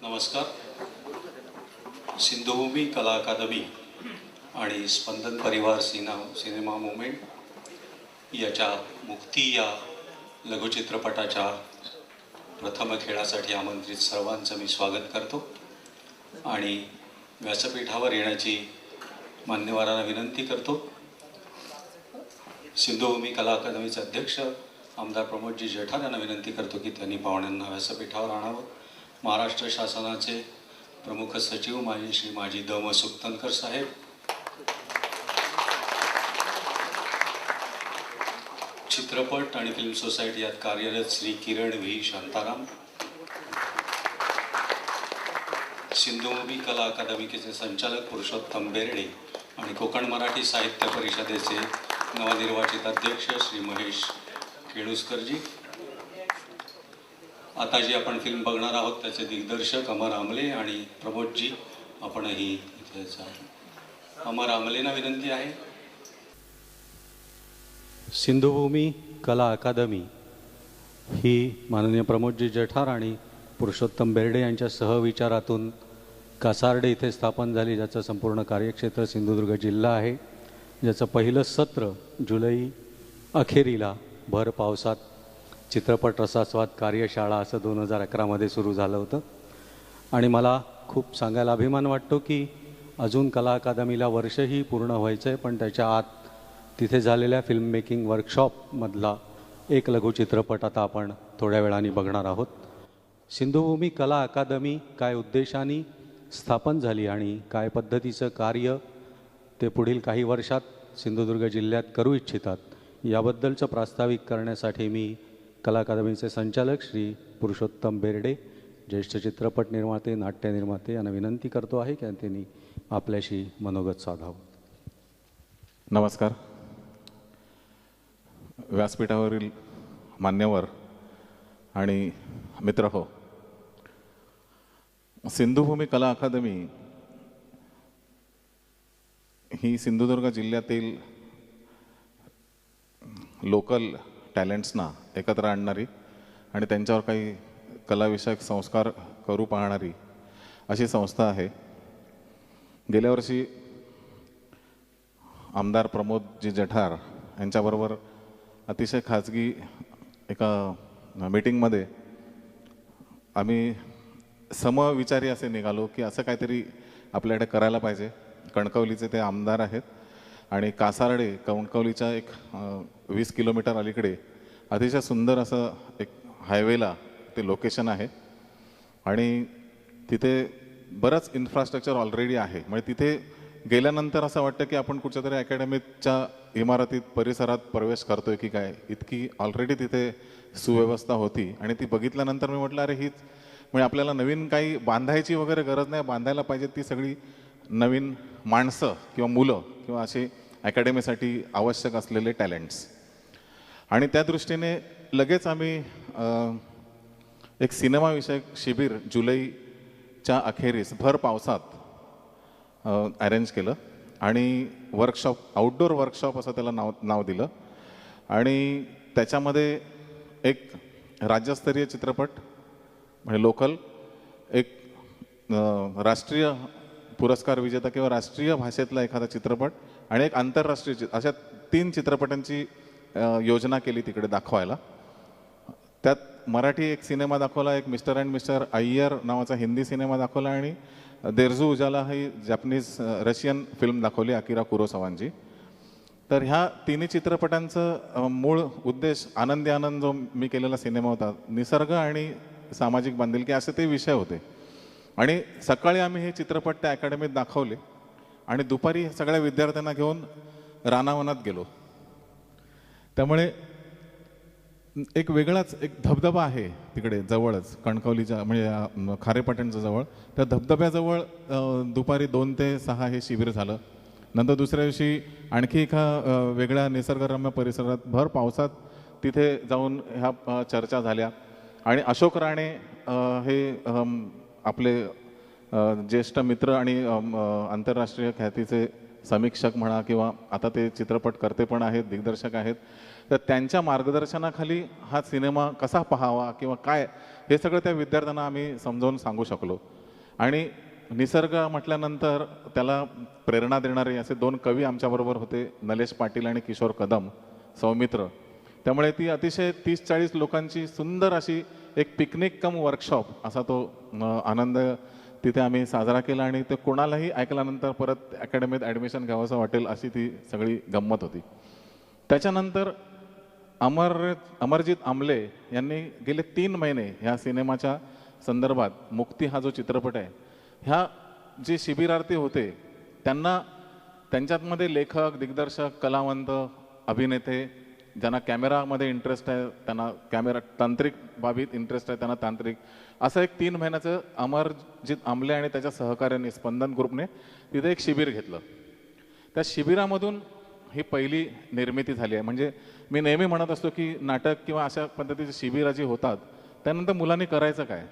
नमस्कार. सिंधुभूमी कला अकादमी आणि स्पंदन परिवार सिनेमा मुवमेंट याच्या मुक्ती या लघुचित्रपटाच्या प्रथम खेळासाठी आमंत्रित सर्वांचं मी स्वागत करतो आणि व्यासपीठावर येण्याची मान्यवरांना विनंती करतो. सिंधुभूमी कला अकादमीचे अध्यक्ष आमदार प्रमोदजी जेठार यांना विनंती करतो की त्यांनी पाहुण्यांना व्यासपीठावर आणावं. महाराष्ट्र शासनाचे प्रमुख सचिव माजी द म सुक्तनकर साहेब, चित्रपट आणि फिल्म सोसायटी यात कार्यरत श्री किरण व्ही शांताराम, सिंधुभूमी कला अकादमीचे संचालक पुरुषोत्तम बेर्डे आणि कोकण मराठी साहित्य परिषदेचे नवनिर्वाचित अध्यक्ष श्री महेश केळुसकरजी. आता जी आपण फिल्म बघणार आहोत त्याचे दिग्दर्शक अमर आमले आणि प्रमोदजी आपणही इथेच आहे. अमर आमलेंना विनंती आहे. सिंधुभूमी कला अकादमी ही माननीय प्रमोदजी जेठार आणि पुरुषोत्तम बेर्डे यांच्या सहविचारातून कासार्डे इथे स्थापन झाली, ज्याचं संपूर्ण कार्यक्षेत्र सिंधुदुर्ग जिल्हा आहे. ज्याचं पहिलं सत्र जुलै अखेरीला भर पावसात चित्रपट रसास्वाद कार्यशाळा असं 2011मध्ये सुरू झालं होतं. आणि मला खूप सांगायला अभिमान वाटतो की अजून कला अकादमीला वर्षही पूर्ण व्हायचं आहे, पण त्याच्या आत तिथे झालेल्या फिल्म मेकिंग वर्कशॉपमधला एक लघुचित्रपट आता आपण थोड्या वेळाने बघणार आहोत. सिंधुभूमी कला अकादमी काय उद्देशाने स्थापन झाली आणि काय पद्धतीचं कार्य ते पुढील काही वर्षात सिंधुदुर्ग जिल्ह्यात करू इच्छितात याबद्दलचं प्रास्ताविक करण्यासाठी मी कला अकादमीचे संचालक श्री पुरुषोत्तम बेर्डे, ज्येष्ठ चित्रपट निर्माते, नाट्य निर्माते यांना विनंती करतो आहे की त्यांनी आपल्याशी मनोगत साधावं. नमस्कार. व्यासपीठावरील मान्यवर आणि मित्र हो, सिंधुभूमी कला अकादमी ही सिंधुदुर्ग जिल्ह्यातील लोकल टॅलेंट्सना एकत्र आणणारी आणि त्यांच्यावर काही कलाविषयक संस्कार करू पाहणारी अशी संस्था आहे. गेल्या वर्षी आमदार प्रमोदजी जेठार यांच्याबरोबर अतिशय खाजगी एका मीटिंगमध्ये आम्ही समविचारी असे निघालो की असं काहीतरी आपल्याकडे करायला पाहिजे. कणकवलीचे ते आमदार आहेत आणि कासार्डे कणकवलीच्या एक 20 किलोमीटर अलीकडे अतिशय सुंदर असं एक हायवेला ते लोकेशन आहे आणि तिथे बरंच इन्फ्रास्ट्रक्चर ऑलरेडी आहे. म्हणजे तिथे गेल्यानंतर असं वाटतं की आपण कुठच्या तरी अकॅडमीच्या इमारतीत परिसरात प्रवेश करतोय की काय, इतकी ऑलरेडी तिथे सुव्यवस्था होती. आणि ती बघितल्यानंतर मी म्हटलं अरे हीच म्हणजे आपल्याला नवीन काही बांधायची वगैरे गरज नाही, बांधायला पाहिजे ती सगळी नवीन माणसं किंवा मुलं किंवा असे अकॅडमीसाठी आवश्यक असलेले टॅलेंट्स. आणि त्या दृष्टीने लगेच आम्ही एक सिनेमाविषयक शिबिर जुलैच्या अखेरीस भर पावसात अरेंज केलं आणि वर्कशॉप, आउटडोअर वर्कशॉप असं त्याला नाव दिलं. आणि त्याच्यामध्ये एक राज्यस्तरीय चित्रपट म्हणजे लोकल, एक राष्ट्रीय पुरस्कार विजेता किंवा राष्ट्रीय भाषेतला एखादा चित्रपट आणि एक आंतरराष्ट्रीय अशा 3 चित्रपटांची योजना केली तिकडे दाखवायला. त्यात मराठी एक सिनेमा दाखवला, एक मिस्टर अँड मिस्टर अय्यर नावाचा हिंदी सिनेमा दाखवला आणि देरजू उजाला ही जॅपनीज रशियन फिल्म दाखवली अकिरा कुरोसावांची. तर ह्या 3 चित्रपटांचं मूळ उद्देश आनंदी आनंद जो मी केलेला सिनेमा होता, निसर्ग आणि सामाजिक बांधिलकी असे ते विषय होते. आणि सकाळी आम्ही हे चित्रपट त्या अकॅडमीत दाखवले आणि दुपारी सगळ्या विद्यार्थ्यांना घेऊन रानावनात गेलो. त्यामुळे एक वेगळाच एक धबधबा आहे तिकडे जवळच, कणकवलीच्या म्हणजे खारेपाटणच्या जवळ. त्या धबधब्याजवळ दुपारी 2 ते 6 हे शिबिर झालं. नंतर दुसऱ्या दिवशी आणखी एका वेगळ्या निसर्गरम्य परिसरात भर पावसात तिथे जाऊन ह्या चर्चा झाल्या. आणि अशोक राणे हे आपले ज्येष्ठ मित्र आणि आंतरराष्ट्रीय ख्यातीचे समीक्षक म्हणा किंवा आता ते चित्रपट करते पण आहेत, दिग्दर्शक आहेत, तर त्यांच्या मार्गदर्शनाखाली हा सिनेमा कसा पाहावा किंवा काय हे सगळं त्या विद्यार्थ्यांना आम्ही समजावून सांगू शकलो. आणि निसर्ग म्हटल्यानंतर त्याला प्रेरणा देणारे असे 2 कवी आमच्याबरोबर होते, नलेश पाटील आणि किशोर कदम, सौमित्र. त्यामुळे ती अतिशय 30-40 लोकांची सुंदर अशी एक पिकनिक कम वर्कशॉप असा तो आनंद तिथे आम्ही साजरा केला आणि ते कोणालाही ऐकल्यानंतर परत अकॅडमीत ॲडमिशन घ्यावंसं वाटेल अशी ती सगळी गंमत होती. त्याच्यानंतर अमरजित आमले यांनी गेले 3 महिने ह्या सिनेमाच्या संदर्भात, मुक्ती हा जो चित्रपट आहे, ह्या जे शिबिरार्थी होते त्यांना त्यांच्यातमध्ये लेखक, दिग्दर्शक, कलावंत, अभिनेते, ज्यांना कॅमेरामध्ये इंटरेस्ट आहे त्यांना कॅमेरा, तांत्रिक बाबीत इंटरेस्ट आहे त्यांना तांत्रिक, असं एक 3 महिन्याचं अमरजित आमले आणि त्याच्या सहकार्याने स्पंदन ग्रुपने तिथे एक शिबिर घेतलं. त्या शिबिरामधून ही पहिली निर्मिती झाली आहे. म्हणजे मी नेहमी म्हणत असतो की नाटक किंवा अशा पद्धतीचे शिबिरं जी होतात त्यानंतर मुलांनी करायचं काय,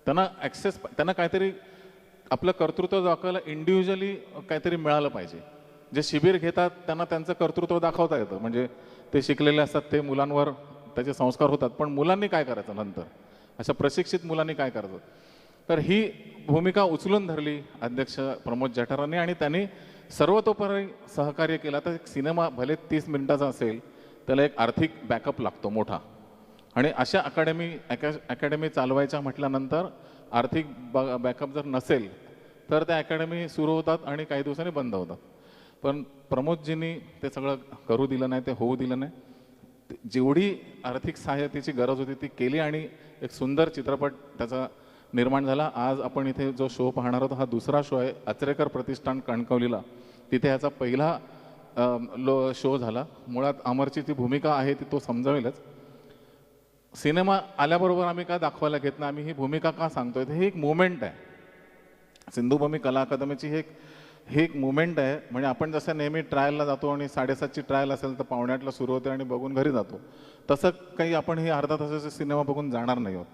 त्यांना काहीतरी आपलं कर्तृत्व दाखवायला इंडिव्हिज्युअली काहीतरी मिळालं पाहिजे. जे शिबिर घेतात त्यांना त्यांचं कर्तृत्व दाखवता येतं, म्हणजे ते शिकलेले असतात, ते मुलांवर त्याचे संस्कार होतात, पण मुलांनी काय करायचं नंतर, अशा प्रशिक्षित मुलांनी काय करायचं. तर ही भूमिका उचलून धरली अध्यक्ष प्रमोद जठारांनी आणि त्यांनी सर्वतोपरी सहकार्य केला. तर एक सिनेमा भले 30 मिनिटाचा असेल त्याला एक आर्थिक बॅकअप लागतो मोठा, आणि अशा अकॅडमी चालवायच्या म्हटल्यानंतर आर्थिक बॅकअप जर नसेल तर त्या अकॅडमी सुरू होतात आणि काही दिवसांनी बंद होतात. पण प्रमोदजींनी ते सगळं करू दिलं नाही, ते होऊ दिलं नाही. जेवढी आर्थिक सहाय्यतेची गरज होती ती केली आणि एक सुंदर चित्रपट त्याचा निर्माण झाला. आज आपण इथे जो शो पाहणार आहोत हा दुसरा शो आहे, अचरेकर प्रतिष्ठान कणकवलीला. तिथे ह्याचा पहिला शो झाला. मुळात अमरची ती भूमिका आहे ती तो समजावेलच. सिनेमा आल्याबरोबर आम्ही काय दाखवायला घेत नाही, आम्ही ही भूमिका का सांगतोय, ही एक मुवमेंट आहे. सिंधुभूमी कला अकादमीची ही एक मुवमेंट आहे. म्हणजे आपण जसं नेहमी ट्रायलला जातो आणि 7:30ची ट्रायल असेल तर 7:45ला सुरू होते आणि बघून घरी जातो, तसं काही आपण ही अर्धा तासाचा सिनेमा बघून जाणार नाही आहोत.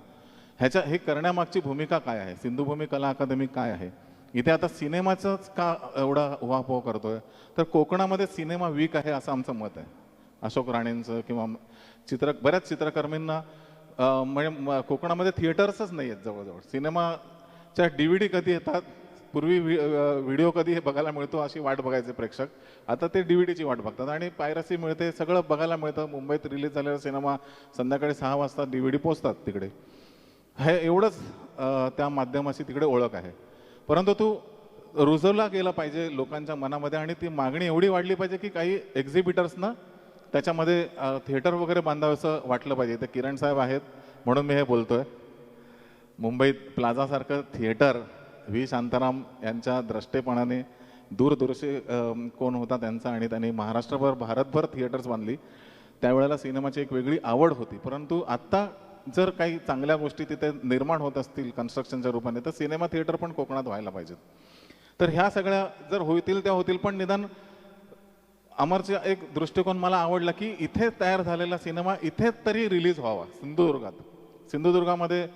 हे करण्यामागची भूमिका काय आहे, सिंधुभूमी कला अकादमी काय आहे. इथे आता सिनेमाचंच का एवढा उहापोह करतोय, तर कोकणामध्ये सिनेमा वीक आहे असं आमचं मत आहे. अशोक राणेंचं किंवा बऱ्याच चित्रकर्मींना म्हणजे कोकणामध्ये थिएटर्सच नाही आहेत जवळजवळ. सिनेमाच्या DVD कधी येतात, पूर्वी व्हिडिओ कधी हे बघायला मिळतो अशी वाट बघायचे प्रेक्षक, आता ते DVDची वाट बघतात आणि पायरसी मिळते, सगळं बघायला मिळतं. मुंबईत रिलीज झालेला सिनेमा संध्याकाळी 6 वाजता DVD पोचतात तिकडे. हे एवढंच त्या माध्यमाची तिकडे ओळख आहे. परंतु तो रुजवला गेला पाहिजे लोकांच्या मनामध्ये आणि ती मागणी एवढी वाढली पाहिजे की काही एक्झिबिटर्सना त्याच्यामध्ये थिएटर वगैरे बांधावंसं वाटलं पाहिजे. ते किरण साहेब आहेत म्हणून मी हे बोलतोय. मुंबईत प्लाझासारखं थिएटर व्ही शांताराम यांच्या द्रष्टेपणाने दूरदर्शी कोण होता त्यांचा, आणि त्यांनी महाराष्ट्रभर भारतभर थिएटर्स बांधली. त्यावेळेला सिनेमाची एक वेगळी आवड होती. परंतु आत्ता जर काही चांगल्या गोष्टी तिथे निर्माण होत असतील कन्स्ट्रक्शनच्या रूपाने, तर सिनेमा थिएटर पण कोकणात व्हायला पाहिजेत. तर ह्या सगळ्या जर होतील त्या होतील, पण निदान अमरचा एक दृष्टिकोन मला आवडला की इथे तयार झालेला सिनेमा इथे तरी रिलीज व्हावा. सिंधुदुर्गामध्ये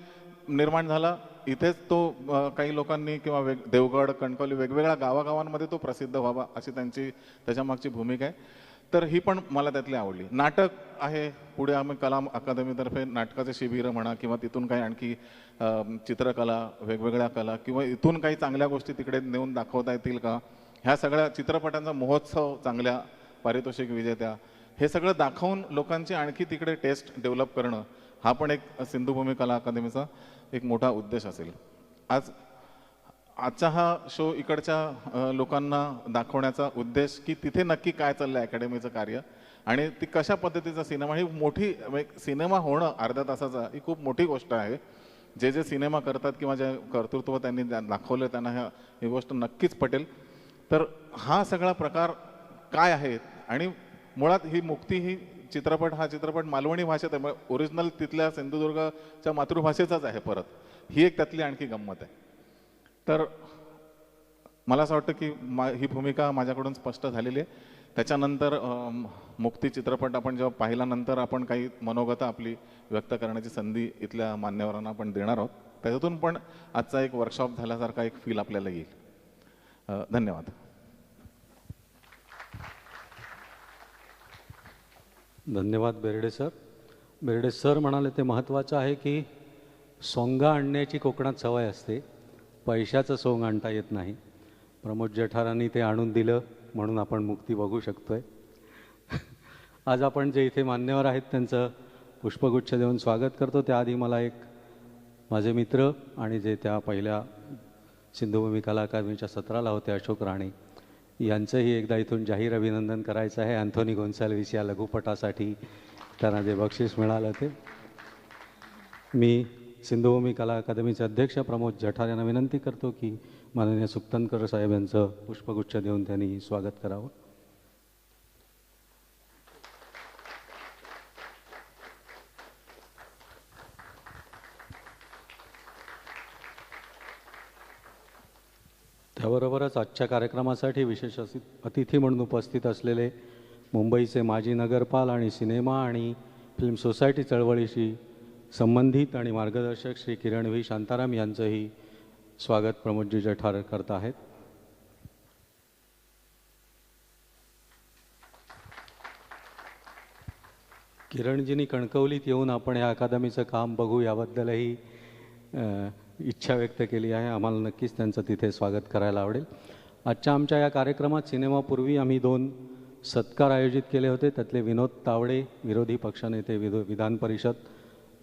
निर्माण झाला, इथेच तो काही लोकांनी किंवा देवगड, कणकवली वेगवेगळ्या गावागावांमध्ये तो प्रसिद्ध व्हावा अशी त्याच्या मागची भूमिका आहे. तर ही पण मला त्यातली आवडली. नाटक आहे, पुढे आम्ही कला अकादमीतर्फे नाटकाचे शिबिरं म्हणा किंवा तिथून काही आणखी चित्रकला, वेगवेगळ्या कला किंवा इथून काही चांगल्या गोष्टी तिकडे नेऊन दाखवता येतील का, ह्या सगळ्या चित्रपटांचा महोत्सव, चांगल्या पारितोषिक विजेत्या, हे सगळं दाखवून लोकांची आणखी तिकडे टेस्ट डेव्हलप करणं हा पण एक सिंधुभूमी कला अकादमीचा एक मोठा उद्देश असेल. आजचा हा शो इकडच्या लोकांना दाखवण्याचा उद्देश की तिथे नक्की काय चाललं आहे अकॅडमीचं कार्य आणि ती कशा पद्धतीचा सिनेमा, ही मोठी सिनेमा होणं अर्ध्या तासाचा ही खूप मोठी गोष्ट आहे. जे सिनेमा करतात किंवा जे कर्तृत्व त्यांनी दाखवलं त्यांना ही गोष्ट नक्कीच पटेल. तर हा सगळा प्रकार काय आहे, आणि मुळात ही मुक्ती ही हा चित्रपट मालवणी भाषेत आहे, ओरिजिनल तिथल्या सिंधुदुर्गच्या मातृभाषेचाच आहे परत. ही एक त्यातली आणखी गंमत आहे. तर मला असं वाटतं की ही भूमिका माझ्याकडून स्पष्ट झालेली आहे. त्याच्यानंतर मुक्ती चित्रपट आपण जेव्हा पाहिल्यानंतर आपण काही मनोगतं आपली व्यक्त करण्याची संधी इथल्या मान्यवरांना आपण देणार आहोत. त्याच्यातून पण आजचा एक वर्कशॉप झाल्यासारखा एक फील आपल्याला येईल. धन्यवाद. धन्यवाद बेर्डे सर. बेर्डे सर म्हणाले ते महत्त्वाचं आहे की सोंगा आणण्याची कोकणात सवय असते, पैशाचं सोंग आणता येत नाही. प्रमोद जठारांनी ते आणून दिलं म्हणून आपण मुक्ती बघू शकतोय. आज आपण जे इथे मान्यवर आहेत त्यांचं पुष्पगुच्छ देऊन स्वागत करतो. त्याआधी मला एक माझे मित्र आणि जे त्या पहिल्या सिंधुभूमी कला अकादमीच्या सत्राला होते अशोक राणे यांचंही एकदा इथून जाहीर अभिनंदन करायचं आहे. अँथोनी गोन्साल्विस या लघुपटासाठी त्यांना जे बक्षीस मिळालं ते. मी सिंधुभूमी कला अकादमीचे अध्यक्ष प्रमोद जठार यांना विनंती करतो की माननीय सुक्तनकर साहेब यांचं पुष्पगुच्छ देऊन त्यांनी स्वागत करावं. त्याबरोबरच आजच्या कार्यक्रमासाठी विशेष अतिथी म्हणून उपस्थित असलेले मुंबईचे माजी नगरपाल आणि सिनेमा आणि फिल्म सोसायटी चळवळीशी संबंधित आणि मार्गदर्शक श्री किरण व्ही शांताराम यांचंही स्वागत प्रमोदजी जठार करत आहेत. किरणजींनी कणकवलीत येऊन आपण या अकादमीचं काम बघू याबद्दलही इच्छा व्यक्त केली आहे. आम्हाला नक्कीच त्यांचं तिथे स्वागत करायला आवडेल. आजच्या आमच्या या कार्यक्रमात सिनेमापूर्वी आम्ही 2 सत्कार आयोजित केले होते. त्यातले विनोद तावडे विरोधी पक्षनेते विधान परिषद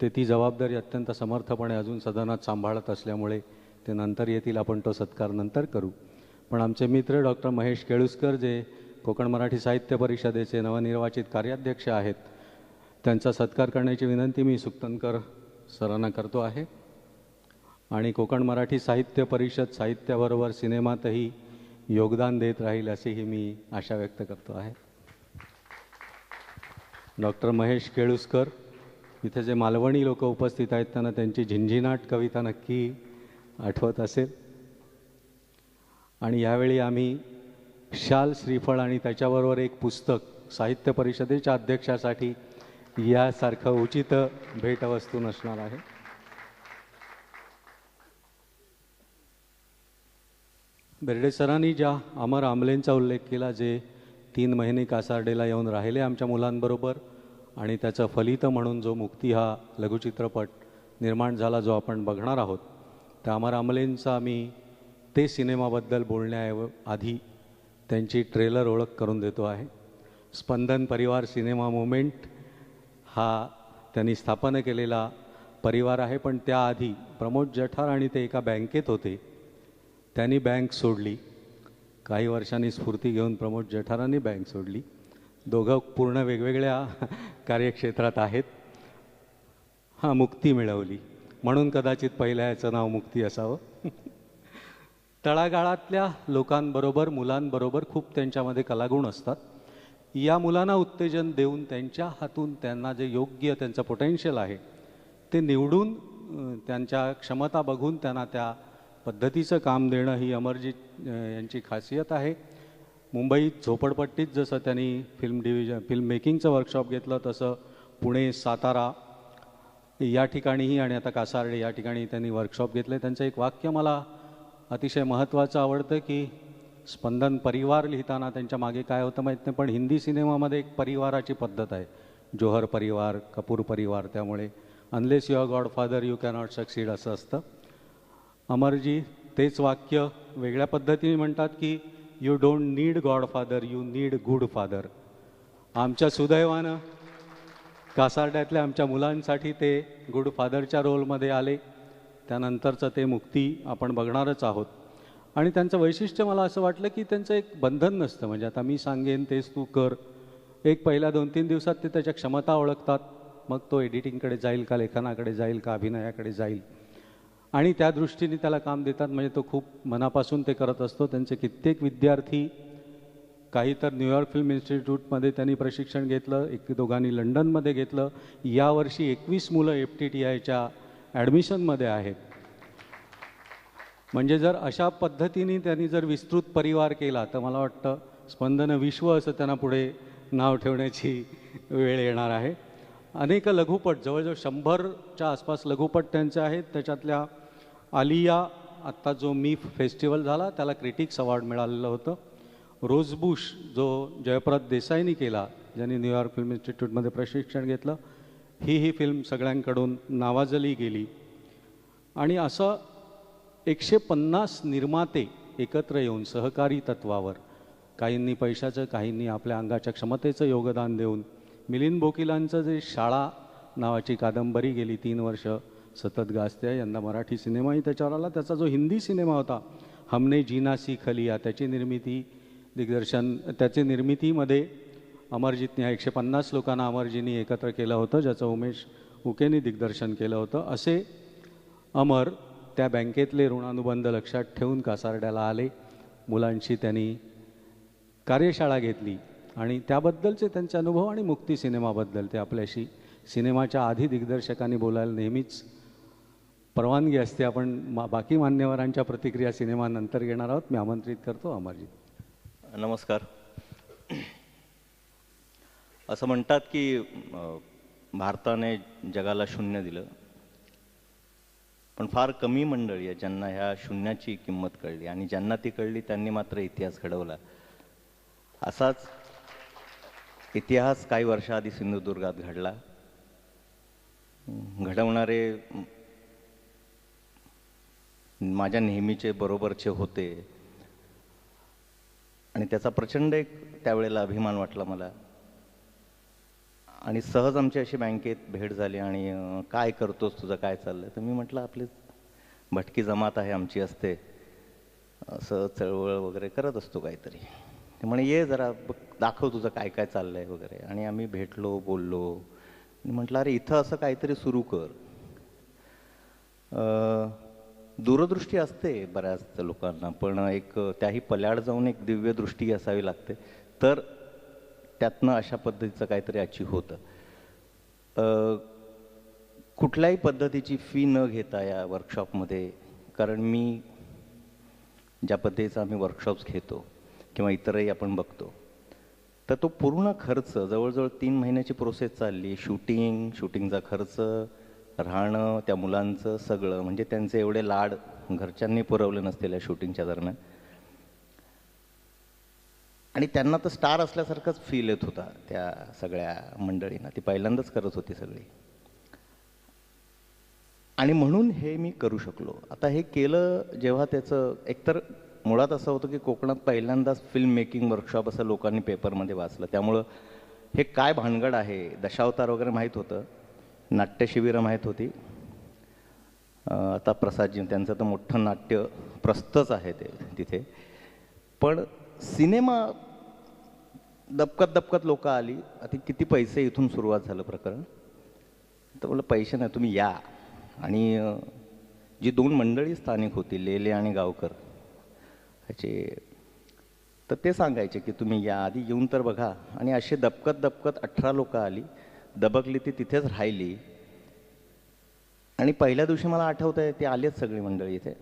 ते ती जबाबदारी अत्यंत समर्थपणे अजून सदनात सांभाळत असल्यामुळे ते नंतर येतील. आपण तो सत्कार नंतर करू. पण आमचे मित्र डॉक्टर महेश केळुसकर जे कोकण मराठी साहित्य परिषदेचे नवनिर्वाचित कार्याध्यक्ष आहेत त्यांचा सत्कार करण्याची विनंती मी सुक्तनकर सरांना करतो आहे. आणि कोकण मराठी साहित्य परिषद साहित्याबरोबर सिनेमातही योगदान देत राहील अशीही मी आशा व्यक्त करतो आहे. डॉक्टर महेश केळुसकर इथे जे मालवणी लोक उपस्थित आहेत त्यांना त्यांची झिंझिनाट कविता नक्की आठवत असेल. आणि यावेळी आम्ही शाल श्रीफळ आणि त्याच्याबरोबर एक पुस्तक साहित्य परिषदेच्या अध्यक्षासाठी यासारखं उचित भेटवस्तू नसणार आहे. बेर्डे सरांनी ज्या अमर आमलेंचा उल्लेख केला जे 3 महिने कासार्डेला येऊन राहिले आमच्या मुलांबरोबर आणि त्याचं फलित म्हणून जो मुक्ती हा लघुचित्रपट निर्माण झाला जो आपण बघणार आहोत त्या अमर आमलेंचा आम्ही ते सिनेमाबद्दल बोलण्याआधी त्यांची ट्रेलर ओळख करून देतो आहे. स्पंदन परिवार सिनेमा मुवमेंट हा त्यांनी स्थापन केलेला परिवार आहे. पण त्याआधी प्रमोद जठार आणि ते एका बँकेत होते. त्यांनी बँक सोडली. काही वर्षांनी स्फूर्ती घेऊन प्रमोद जठारांनी बँक सोडली. दोघं पूर्ण वेगवेगळ्या कार्यक्षेत्रात आहेत. मुक्ती मिळवली म्हणून कदाचित पहिल्या याचं नाव मुक्ती असावं. तळागाळातल्या लोकांबरोबर मुलांबरोबर खूप त्यांच्यामध्ये कलागुण असतात. या मुलांना उत्तेजन देऊन त्यांच्या हातून त्यांना जे योग्य त्यांचं पोटेन्शियल आहे ते निवडून त्यांच्या क्षमता बघून त्यांना त्या पद्धतीचं काम देणं ही अमरजीत यांची खासियत आहे. मुंबईत झोपडपट्टीत जसं त्यांनी फिल्म मेकिंगचं वर्कशॉप घेतलं तसं पुणे सातारा या ठिकाणीही आणि आता कासार्डे या ठिकाणी त्यांनी वर्कशॉप घेतले. त्यांचं एक वाक्य मला अतिशय महत्त्वाचं आवडतं की स्पंदन परिवार लिहिताना त्यांच्या मागे काय होतं माहीत नाही पण हिंदी सिनेमामध्ये एक परिवाराची पद्धत आहे. जोहर परिवार कपूर परिवार. त्यामुळे unless you are godfather you cannot succeed असं असतं. अमरजी तेच वाक्य वेगळ्या पद्धतीने म्हणतात की you don't need godfather you need good father. आमच्या सुदैवानं कासार्ड्यातल्या आमच्या मुलांसाठी ते गुड फादरच्या रोलमध्ये आले. त्यानंतरचं ते मुक्ती आपण बघणारच आहोत. आणि त्यांचं वैशिष्ट्य मला असं वाटलं की त्यांचं एक बंधन नसतं. म्हणजे आता मी सांगेन तेच तू कर. एक पहिल्या 2-3 दिवसात ते त्याच्या क्षमता ओळखतात. मग तो एडिटिंगकडे जाईल का लेखनाकडे जाईल का अभिनयाकडे जाईल आणि त्या दृष्टीने त्याला काम देतात. म्हणजे तो खूप मनापासून ते करत असतो. त्यांचे कित्येक विद्यार्थी काही तर न्यूयॉर्क फिल्म इन्स्टिट्यूटमध्ये त्यांनी प्रशिक्षण घेतलं. 1-2 लंडनमध्ये घेतलं. यावर्षी 21 मुलं FTTIच्या ॲडमिशनमध्ये आहेत. म्हणजे जर अशा पद्धतीने त्यांनी जर विस्तृत परिवार केला तर मला वाटतं स्पंदन विश्व असं त्यांना पुढे नाव ठेवण्याची वेळ येणार आहे. अनेक लघुपट जवळजवळ 100च्या आसपास लघुपट त्यांचे आहेत. त्याच्यातल्या आलिया आत्ता जो मीफ फेस्टिवल झाला त्याला क्रिटिक्स अवॉर्ड मिळालेलं होतं. रोजबुश जो जयप्रद देसाईंनी केला ज्यांनी न्यूयॉर्क फिल्म इन्स्टिट्यूटमध्ये प्रशिक्षण घेतलं ही फिल्म सगळ्यांकडून नावाजली गेली. आणि असं 150 निर्माते एकत्र येऊन सहकारी तत्वावर, काहींनी पैशाचं, काहींनी आपल्या अंगाच्या क्षमतेचं योगदान देऊन मिलिंद बोकिलांचं जे शाळा नावाची कादंबरी गेली 3 वर्ष सतत गाजते, यंदा मराठी सिनेमाही त्याच्यावर आला. त्याचा जो हिंदी सिनेमा होता हमने जीना सीख लिया, त्याची निर्मितीमध्ये अमरजीतने 150 लोकांना अमरजींनी एकत्र केलं होतं, ज्याचं उमेश उकेने दिग्दर्शन केलं होतं. असे अमर त्या बँकेतले ऋणानुबंध लक्षात ठेवून कासारड्याला आले. मुलांशी त्यांनी कार्यशाळा घेतली आणि त्याबद्दलचे त्यांचे अनुभव आणि मुक्ती सिनेमाबद्दल ते आपल्याशी सिनेमाच्या आधी दिग्दर्शकांनी बोलायला नेहमीच परवानगी असते. आपण बाकी मान्यवरांच्या प्रतिक्रिया सिनेमानंतर घेणार आहोत. मी आमंत्रित करतो अमरजी. नमस्कार. असं म्हणतात की भारताने जगाला शून्य दिलं, पण फार कमी मंडळी आहे ज्यांना ह्या शून्याची किंमत कळली, आणि ज्यांना ती कळली त्यांनी मात्र इतिहास घडवला. असाच इतिहास काही वर्षाआधी सिंधुदुर्गात घडला. घडवणारे माझ्या नेहमीचे बरोबरचे होते आणि त्याचा प्रचंड एक त्यावेळेला अभिमान वाटला मला. आणि सहज आमची अशी बँकेत भेट झाली आणि काय करतोस, तुझं काय चाललंय? तर मी म्हटलं आपली भटकी जमात आहे आमची, असते असं चळवळ वगैरे करत असतो काहीतरी. ते म्हणे ये जरा दाखव तुझं काय काय चाललंय वगैरे. आणि आम्ही भेटलो, बोललो. म्हटलं अरे इथं असं काहीतरी सुरू कर. दूरदृष्टी असते बऱ्याच लोकांना, पण एक त्याही पल्याड जाऊन एक दिव्य दृष्टी असावी लागते, तर त्यातनं अशा पद्धतीचं काहीतरी अचीव होतं. कुठल्याही पद्धतीची फी न घेता या वर्कशॉपमध्ये, कारण मी ज्या पद्धतीचा आम्ही वर्कशॉप्स घेतो किंवा इतरही आपण बघतो, तर तो पूर्ण खर्च जवळजवळ 3 महिन्याची प्रोसेस चालली. शूटिंगचा खर्च, राहणं, त्या मुलांचं सगळं, म्हणजे त्यांचे एवढे लाड घरच्यांनी पुरवले नसतील या शूटिंगच्या दरम्यान. आणि त्यांना तर स्टार असल्यासारखाच फील येत होता त्या सगळ्या मंडळींना. ती पहिल्यांदाच करत होती सगळी, आणि म्हणून हे मी करू शकलो. आता हे केलं जेव्हा, त्याचं एकतर मुळात असं होतं की कोकणात पहिल्यांदाच फिल्म मेकिंग वर्कशॉप असं लोकांनी पेपरमध्ये वाचलं, त्यामुळं हे काय भानगड आहे, दशावतार वगैरे माहीत होतं, नाट्यशिबिरं माहीत होती. आता प्रसादजी त्यांचं तर मोठं नाट्य प्रस्तच आहे ते तिथे. पण सिनेमा दबकत लोक आली. आता किती पैसे, इथून सुरुवात झालं प्रकरण. तर बोललं पैसे नाही, तुम्ही या. आणि जी 2 मंडळी स्थानिक होती, लेले आणि गावकर ह्याचे, तर ते सांगायचे की तुम्ही या, आधी येऊन तर बघा. आणि असे दबकत 18 लोक आली, दबकली ती तिथेच राहिली. आणि पहिल्या दिवशी मला आठवत आहे, ते आलेच सगळी मंडळी इथे.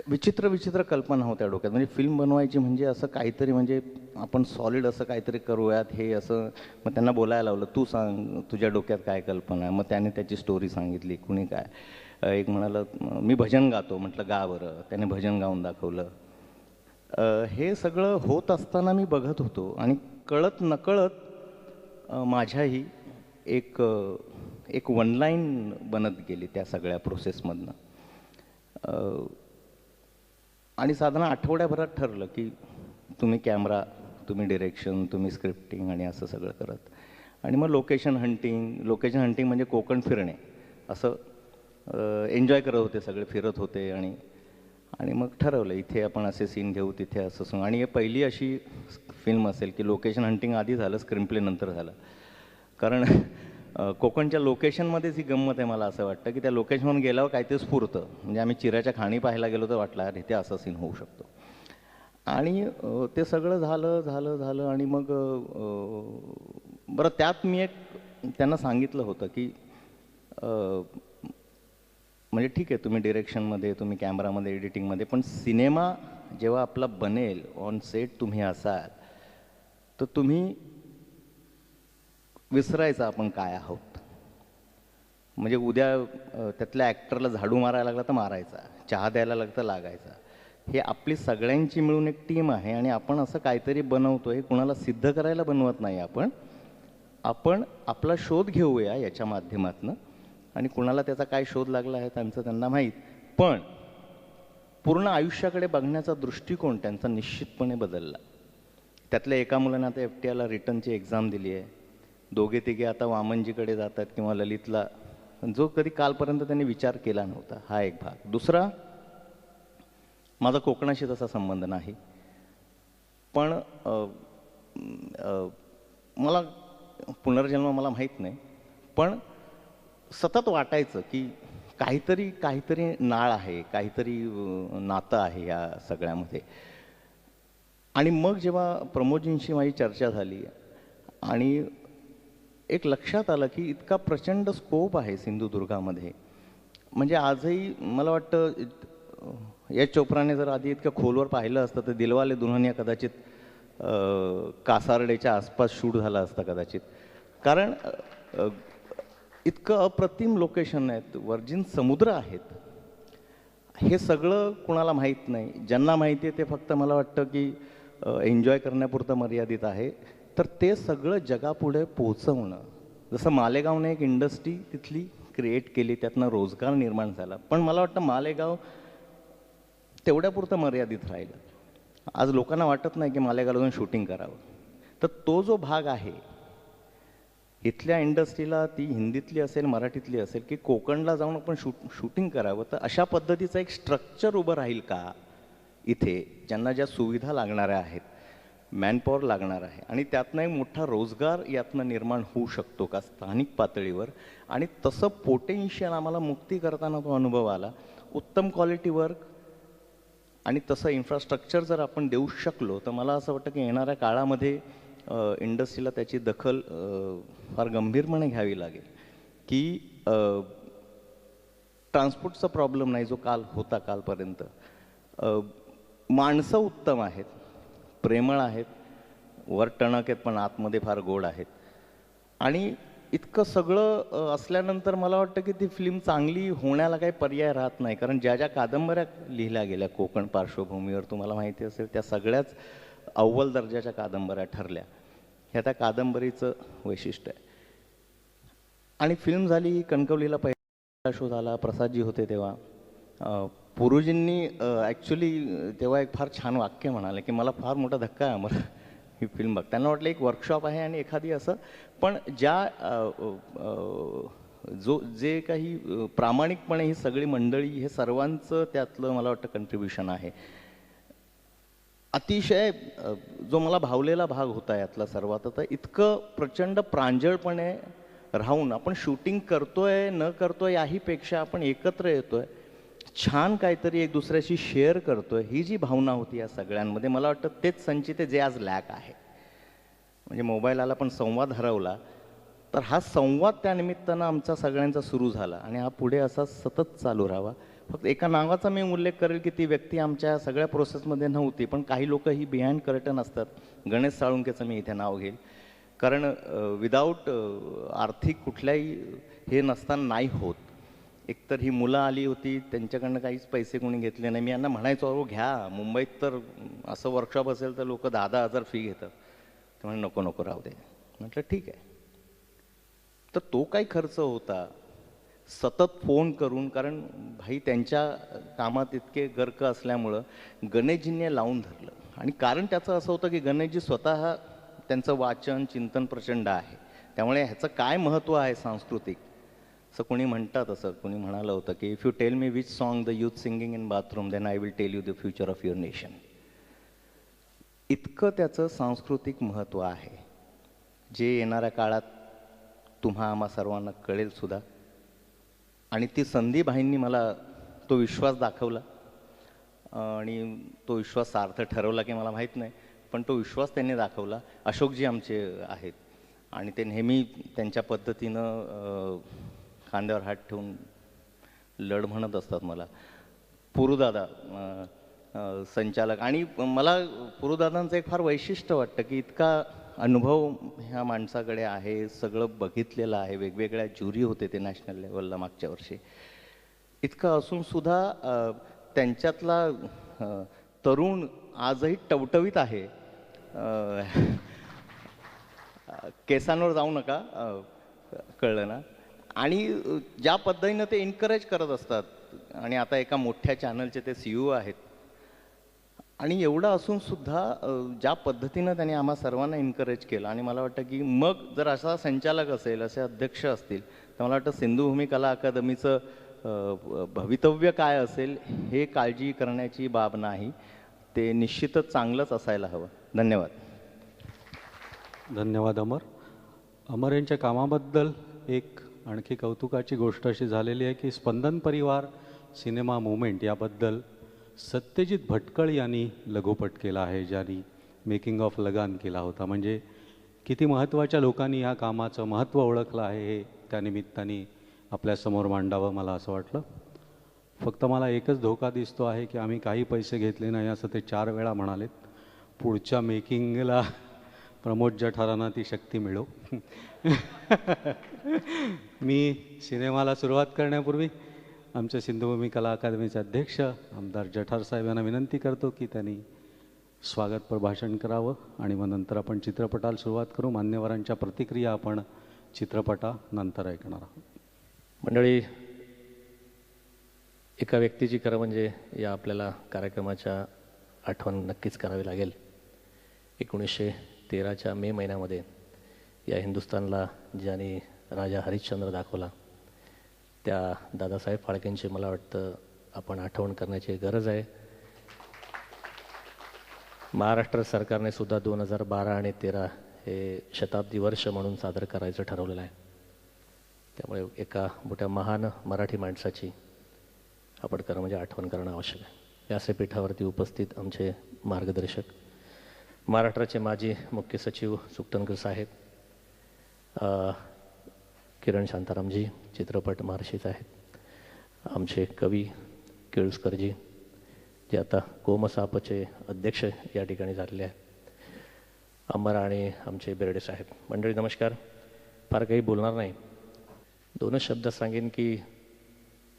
विचित्र कल्पना होत्या डोक्यात. म्हणजे फिल्म बनवायची म्हणजे असं काहीतरी, म्हणजे आपण सॉलिड असं काहीतरी करूयात हे असं. मग त्यांना बोलायला लावलं, तू सांग तुझ्या डोक्यात काय कल्पना आहे. मग त्याने त्याची स्टोरी सांगितली. कुणी काय, एक म्हणालं मी भजन गातो. म्हटलं गा बरं. त्याने भजन गाऊन दाखवलं. हे सगळं होत असताना मी बघत होतो आणि कळत नकळत माझ्याही एक 1 लाईन बनत गेली त्या सगळ्या प्रोसेसमधनं. आणि साधारण आठवड्याभरात ठरलं की तुम्ही कॅमेरा, तुम्ही डिरेक्शन, तुम्ही स्क्रिप्टिंग आणि असं सगळं करत. आणि मग लोकेशन हंटिंग म्हणजे कोकण फिरणे, असं एन्जॉय करत होते सगळे, फिरत होते. आणि मग ठरवलं इथे आपण असे सीन घेऊ, तिथे असं. आणि हे पहिली अशी फिल्म असेल की लोकेशन हंटिंग आधी झालं, स्क्रीनप्ले नंतर झालं. कारण कोकणच्या लोकेशनमध्येच ही गंमत आहे. मला असं वाटतं की त्या लोकेशनवर गेल्यावर काहीतरी स्फुरतं. म्हणजे आम्ही चिऱ्याच्या खाणी पाहायला गेलो तर वाटलं अरे इथे असं सीन होऊ शकतो. आणि ते सगळं झालं. आणि मग बरं, त्यात मी एक त्यांना सांगितलं होतं की म्हणजे ठीक आहे तुम्ही डिरेक्शनमध्ये, तुम्ही कॅमेरामध्ये, एडिटिंगमध्ये, पण सिनेमा जेव्हा आपला बनेल, ऑन सेट तुम्ही असाल, तर तुम्ही विसरायचं आपण काय आहोत. म्हणजे उद्या त्यातल्या ॲक्टरला झाडू मारायला लागला तर मारायचा, चहा द्यायला लागला तर लागायचा. हे आपली सगळ्यांची मिळून एक टीम आहे आणि आपण असं काहीतरी बनवतो. हे कुणाला सिद्ध करायला बनवत नाही आपण आपला शोध घेऊया याच्या माध्यमातून आणि कुणाला त्याचा काय शोध लागला आहे त्यांचं त्यांना माहीत. पण पूर्ण आयुष्याकडे बघण्याचा दृष्टिकोन त्यांचा निश्चितपणे बदलला. त्यातल्या एका मुलाने आता FTIला रिटर्नची एक्झाम दिली आहे. दोघे तिघे आता वामनजीकडे जातात किंवा ललितला, जो कधी कालपर्यंत त्यांनी विचार केला नव्हता. हा एक भाग. दुसरा, माझा कोकणाशी तसा संबंध नाही, पण मला पुनर्जन्म मला माहीत नाही, पण सतत वाटायचं की काहीतरी नाळ आहे, काहीतरी नातं आहे या सगळ्यामध्ये. आणि मग जेव्हा प्रमोदजींशी माझी चर्चा झाली आणि एक लक्षात आलं की इतका प्रचंड स्कोप आहे सिंधुदुर्गामध्ये. म्हणजे आजही मला वाटतं एच चोप्राने जर आधी इतकं खोलवर पाहिलं असतं तर दिलवाले दुल्हनिया कदाचित कासारडेच्या आसपास शूट झाला असता कदाचित. कारण इतकं अप्रतिम लोकेशन आहेत, वर्जिन समुद्र आहेत. हे सगळं कुणाला माहीत नाही. ज्यांना माहिती आहे ते फक्त मला वाटतं की एन्जॉय करण्यापुरतं मर्यादित आहे. तर ते सगळं जगापुढे पोहोचवणं, जसं मालेगावने एक इंडस्ट्री तिथली क्रिएट केली, त्यातनं रोजगार निर्माण झाला. पण मला वाटतं मालेगाव तेवढ्यापुरतं मर्यादित राहिलं. आज लोकांना वाटत नाही की मालेगावला जाऊन शूटिंग करावं. तर तो जो भाग आहे इथल्या इंडस्ट्रीला, ती हिंदीतली असेल मराठीतली असेल, की कोकणला जाऊन आपण शूटिंग करावं, तर अशा पद्धतीचं एक स्ट्रक्चर उभं राहील का इथे, ज्यांना ज्या सुविधा लागणाऱ्या आहेत, मॅनपॉवर लागणार आहे, आणि त्यातनं एक मोठा रोजगार यातनं निर्माण होऊ शकतो का स्थानिक पातळीवर. आणि तसं पोटेन्शियल आम्हाला मुक्ती करताना तो अनुभव आला. उत्तम क्वालिटी वर्क आणि तसं इन्फ्रास्ट्रक्चर जर आपण देऊ शकलो तर मला असं वाटतं की येणाऱ्या काळामध्ये इंडस्ट्रीला त्याची दखल फार गंभीरपणे घ्यावी लागेल. की ट्रान्सपोर्टचा प्रॉब्लेम नाही जो कालपर्यंत. माणसं उत्तम आहेत, प्रेमळ आहेत, वर टणक आहेत पण आतमध्ये फार गोड आहेत. आणि इतकं सगळं असल्यानंतर मला वाटतं की ती फिल्म चांगली होण्याला काही पर्याय राहत नाही. कारण ज्या ज्या कादंबऱ्या लिहिल्या गेल्या कोकण पार्श्वभूमीवर तुम्हाला माहिती असेल, त्या सगळ्याच अव्वल दर्जाच्या कादंबऱ्या ठरल्या. ह्या त्या कादंबरीचं वैशिष्ट्य आहे. आणि फिल्म झाली, कणकवलीला पहिला शो झाला, प्रसादजी होते तेव्हा. पुरुजींनी ॲक्च्युली तेव्हा एक फार छान वाक्य म्हणाले की मला फार मोठा धक्का आहे आम्हाला ही फिल्म बघ. त्यांना वाटलं एक वर्कशॉप आहे आणि एखादी असं, पण जे काही प्रामाणिकपणे ही सगळी मंडळी, हे सर्वांचं त्यातलं मला वाटतं कंट्रीब्युशन आहे. अतिशय जो मला भावलेला भाग होता यातला सर्वात. तर इतकं प्रचंड प्रांजळपणे राहून आपण शूटिंग करतोय न करतोय याहीपेक्षा आपण एकत्र येतोय, छान काहीतरी एक दुसऱ्याशी शेअर करतोय, ही जी भावना होती या सगळ्यांमध्ये, मला वाटतं तेच संचित आहे जे आज लॅक आहे. म्हणजे मोबाईल आला पण संवाद हरवला. तर हा संवाद त्यानिमित्तानं आमचा सगळ्यांचा सुरू झाला आणि हा पुढे असा सतत चालू राहावा. फक्त एका नावाचा मी उल्लेख करेल की ती व्यक्ती आमच्या सगळ्या प्रोसेसमध्ये नव्हती, पण काही लोक ही बिहाइंड कर्टन असतात. गणेश साळुंकेचं मी इथे नाव घेईल, कारण विदाऊट आर्थिक कुठल्याही हे नसताना नाही होत. एकतर ही मुलं आली होती, त्यांच्याकडनं काहीच पैसे कोणी घेतले नाही. मी यांना म्हणायचो अहो घ्या, मुंबईत तर असं वर्कशॉप असेल तर लोक 10,000 फी घेतात. ते म्हणे नको नको राहू दे. म्हटलं ठीक आहे. तर तो काही खर्च होता, सतत फोन करून, कारण भाई त्यांच्या कामात इतके गर्क असल्यामुळं गणेशजींनी लावून धरलं. आणि कारण त्याचं असं होतं की गणेशजी स्वतः त्यांचं वाचन चिंतन प्रचंड आहे, त्यामुळे ह्याचं काय महत्त्व आहे सांस्कृतिक, असं कोणी म्हणतात, असं कोणी म्हणालं होतं की if you tell me which song the youth singing in bathroom then I will tell you the future of your nation. इतकं त्याचं सांस्कृतिक महत्त्व आहे, जे येणाऱ्या काळात तुम्हा आम्हा सर्वांना कळेल सुद्धा. आणि ती संधी भाईंनी मला तो विश्वास दाखवला आणि तो विश्वास सार्थ ठरवला की मला माहीत नाही, पण तो विश्वास त्यांनी दाखवला. अशोकजी आमचे आहेत आणि ते नेहमी त्यांच्या पद्धतीनं खांद्यावर हात ठेवून लढ म्हणत असतात मला. पुरुदादा संचालक, आणि मला पुरुदादांचं एक फार वैशिष्ट्य वाटतं की इतका अनुभव ह्या माणसाकडे आहे, सगळं बघितलेलं आहे, वेगवेगळ्या ज्युरी होते ते नॅशनल लेवलला मागच्या वर्षी. इतकं असूनसुद्धा त्यांच्यातला तरुण आजही टवटवीत आहे. केसांवर जाऊ नका, कळलं ना. आणि ज्या पद्धतीनं ते एन्करेज करत असतात, आणि आता एका मोठ्या चॅनलचे ते CEO आहेत, आणि एवढं असून सुद्धा ज्या पद्धतीनं त्यांनी आम्हा सर्वांना एन्करेज केलं, आणि मला वाटतं की मग जर असा संचालक असेल, असे अध्यक्ष असतील, तर मला वाटतं सिंधुभूमी कला अकादमीचं भवितव्य काय असेल हे काळजी करण्याची बाब नाही, ते निश्चितच चांगलंच असायला हवं. धन्यवाद. धन्यवाद अमर. अमर यांच्या कामाबद्दल एक आणखी कौतुकाची गोष्ट अशी झालेली आहे की स्पंदन परिवार सिनेमा मुवमेंट याबद्दल सत्यजित भटकळ यांनी लघुपट केला आहे, ज्यांनी मेकिंग ऑफ लगान केला होता. म्हणजे किती महत्त्वाच्या लोकांनी ह्या कामाचं महत्त्व ओळखलं आहे हे त्यानिमित्ताने आपल्यासमोर मांडावं मला असं वाटलं. फक्त मला एकच धोका दिसतो आहे की आम्ही काही पैसे घेतले नाही असं ते 4 वेळा म्हणालेत. पुढच्या मेकिंगला प्रमोद जठारांना ती शक्ती मिळो. मी सिनेमाला सुरुवात करण्यापूर्वी आमच्या सिंधुभूमी कला अकादमीचे अध्यक्ष आमदार जठार साहेब यांना विनंती करतो की त्यांनी स्वागतपर भाषण करावं, आणि मग नंतर आपण चित्रपटाला सुरुवात करू. मान्यवरांच्या प्रतिक्रिया आपण चित्रपटानंतर ऐकणार आहोत. मंडळी, एका व्यक्तीची खरं म्हणजे या आपल्याला कार्यक्रमाच्या आठवण नक्कीच करावी लागेल. 1913च्या मे महिन्यामध्ये या हिंदुस्थानला ज्यांनी राजा हरिश्चंद्र दाखवला, त्या दादासाहेब फाळकेंची मला वाटतं आपण आठवण करण्याची गरज आहे. महाराष्ट्र सरकारने सुद्धा 2012 आणि 13 हे शताब्दी वर्ष म्हणून सादर करायचं ठरवलेलं आहे. त्यामुळे एका मोठ्या महान मराठी माणसाची आपण खरं म्हणजे आठवण करणं आवश्यक आहे. व्यासपीठावरती उपस्थित आमचे मार्गदर्शक, महाराष्ट्राचे माजी मुख्य सचिव सुकटणकर साहेब, किरण शांतारामजी चित्रपट महर्षीच आहेत, आमचे कवी केळुसकरजी जे आता कोमसापचे अध्यक्ष या ठिकाणी झालेले आहेत, अमर आणि आमचे बेर्डे साहेब. मंडळी नमस्कार. फार काही बोलणार नाही, 2च शब्द सांगेन की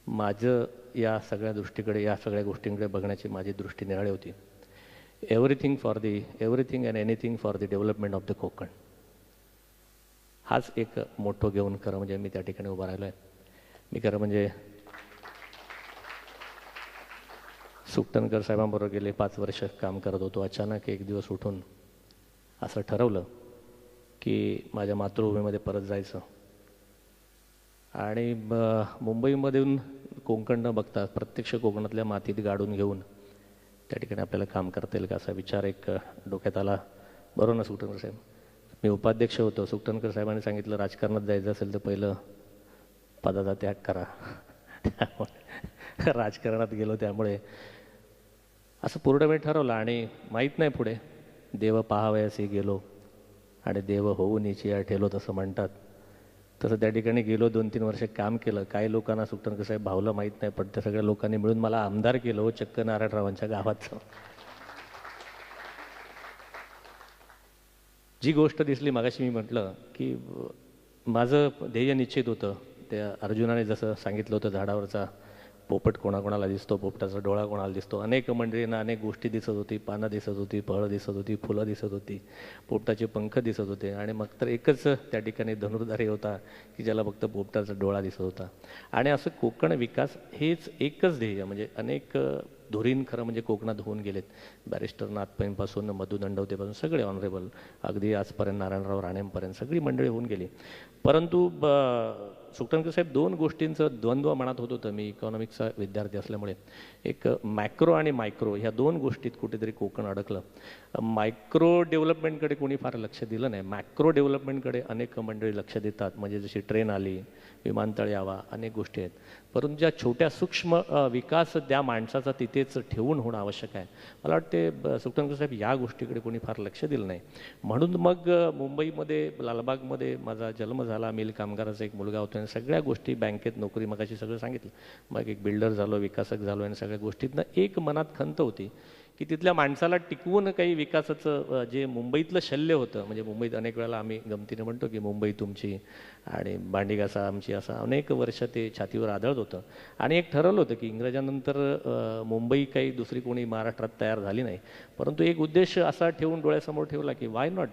माझं या सगळ्या गोष्टींकडे बघण्याची माझी दृष्टी निराळी होती. Everything and anything for the development of the Konkan, हाच एक मोठं घेऊन खरं म्हणजे मी त्या ठिकाणी उभा राहिलो आहे. मी खरं म्हणजे सुकटणकर साहेबांबरोबर गेले 5 वर्ष काम करत होतो. अचानक एक दिवस उठून असं ठरवलं की माझ्या मातृभूमीमध्ये परत जायचं, आणि मुंबईमधून कोकण न बघता प्रत्यक्ष कोकणातल्या मातीत गाडून घेऊन त्या ठिकाणी आपल्याला काम करता येईल का असा विचार एक डोक्यात आला. बरोबर ना सुकटणकर साहेब? मी उपाध्यक्ष होतो. सुकटणकर साहेबांनी सांगितलं राजकारणात जायचं असेल तर पहिलं पदाचा त्याग करा. त्यामुळे राजकारणात गेलो. त्यामुळे असं पूर्ण वेळ ठरवलं, आणि माहीत नाही पुढे देव पाहावयासी गेलो आणि देव होऊन इचिया ठेलो तसं म्हणतात. तसं त्या ठिकाणी गेलो, 2-3 वर्ष काम केलं. काही लोकांना सुकटणकर साहेब भावलं माहीत नाही, पण त्या सगळ्या लोकांनी मिळून मला आमदार केलं हो, चक्क नारायणरावांच्या गावाचं. जी गोष्ट दिसली मागाशी मी म्हटलं की माझं ध्येय निश्चित होतं. त्या अर्जुनाने जसं सांगितलं होतं, झाडावरचा पोपट कोणाकोणाला दिसतो, पोपटाचा डोळा कोणाला दिसतो. अनेक मंडळींना अनेक गोष्टी दिसत होती, पानं दिसत होती, फळं दिसत होती, फुलं दिसत होती, पोपटाचे पंख दिसत होते, आणि मग तर एकच त्या ठिकाणी धनुर्धारी होता की ज्याला फक्त पोपटाचा डोळा दिसत होता. आणि असं कोकण विकास हेच एकच ध्येय, म्हणजे अनेक धुरीण खरं म्हणजे कोकणात होऊन गेलेत. बॅरिस्टर नाथपैंपासून मधु दंडवतेपासून सगळे ऑनरेबल अगदी आजपर्यंत नारायणराव राणेंपर्यंत सगळी मंडळी होऊन गेली. परंतु सुकटणकर साहेब 2 गोष्टींचं द्वंद्व मनात होत होतं. मी इकॉनॉमिक्सचा विद्यार्थी असल्यामुळे एक मॅक्रो आणि मायक्रो ह्या 2 गोष्टीत कुठेतरी कोकण अडकलं. मायक्रो डेव्हलपमेंटकडे कोणी फार लक्ष दिलं नाही. मॅक्रो डेव्हलपमेंटकडे अनेक मंडळी लक्ष देतात, म्हणजे जशी ट्रेन आली, विमानतळ यावा, अनेक गोष्टी आहेत. परंतु ज्या छोट्या सूक्ष्म विकास त्या माणसाचा तिथेच ठेवून होणं आवश्यक आहे. मला वाटते सुकटणकर साहेब या गोष्टीकडे कोणी फार लक्ष दिलं नाही. म्हणून मग मुंबईमध्ये लालबागमध्ये माझा जन्म झाला. मिल कामगाराचा एक मुलगा होता, आणि सगळ्या गोष्टी बँकेत नोकरी मगाशी सगळं सांगितलं. मग एक बिल्डर झालो, विकासक झालो, आणि सगळ्या गोष्टीतनं एक मनात खंत होती की तिथल्या माणसाला टिकवून काही विकासाचं जे मुंबईतलं शल्य होतं, म्हणजे मुंबईत अनेक वेळेला आम्ही गमतीने म्हणतो की मुंबई तुमची आणि भांडी घासा आमची असं अनेक वर्ष ते छातीवर आदळत होतं. आणि एक ठरवलं होतं की इंग्रजांनंतर मुंबई काही दुसरी कोणी महाराष्ट्रात तयार झाली नाही, परंतु एक उद्देश असा ठेवून डोळ्यासमोर ठेवला की वाय नॉट,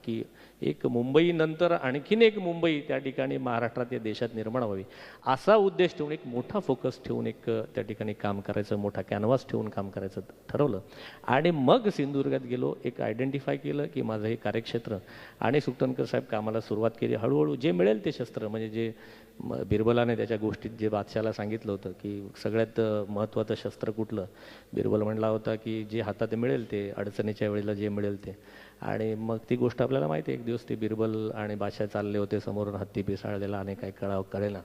की एक मुंबईनंतर आणखीन एक मुंबई त्या ठिकाणी महाराष्ट्रात या देशात निर्माण व्हावी, असा उद्देश ठेवून एक मोठा फोकस ठेवून एक त्या ठिकाणी काम करायचं, मोठा कॅनव्हास ठेवून काम करायचं ठरवलं. आणि मग सिंधुदुर्गात गेलो, एक आयडेंटिफाय केलं की माझं हे कार्यक्षेत्र, आणि सुकटणकर साहेब कामाला सुरुवात केली. हळूहळू जे मिळेल ते शस्त्र, म्हणजे जे बिरबलाने त्याच्या गोष्टीत जे बादशाला सांगितलं होतं की सगळ्यात महत्त्वाचं शस्त्र कुठलं, बिरबल म्हणला होता की जे हातात मिळेल ते, अडचणीच्या वेळेला जे मिळेल ते. आणि मग ती गोष्ट आपल्याला माहिती आहे. एक दिवस ते बिरबल आणि बादशाह चालले होते, समोरून हत्ती पिसाळलेला आणि काय कळेना.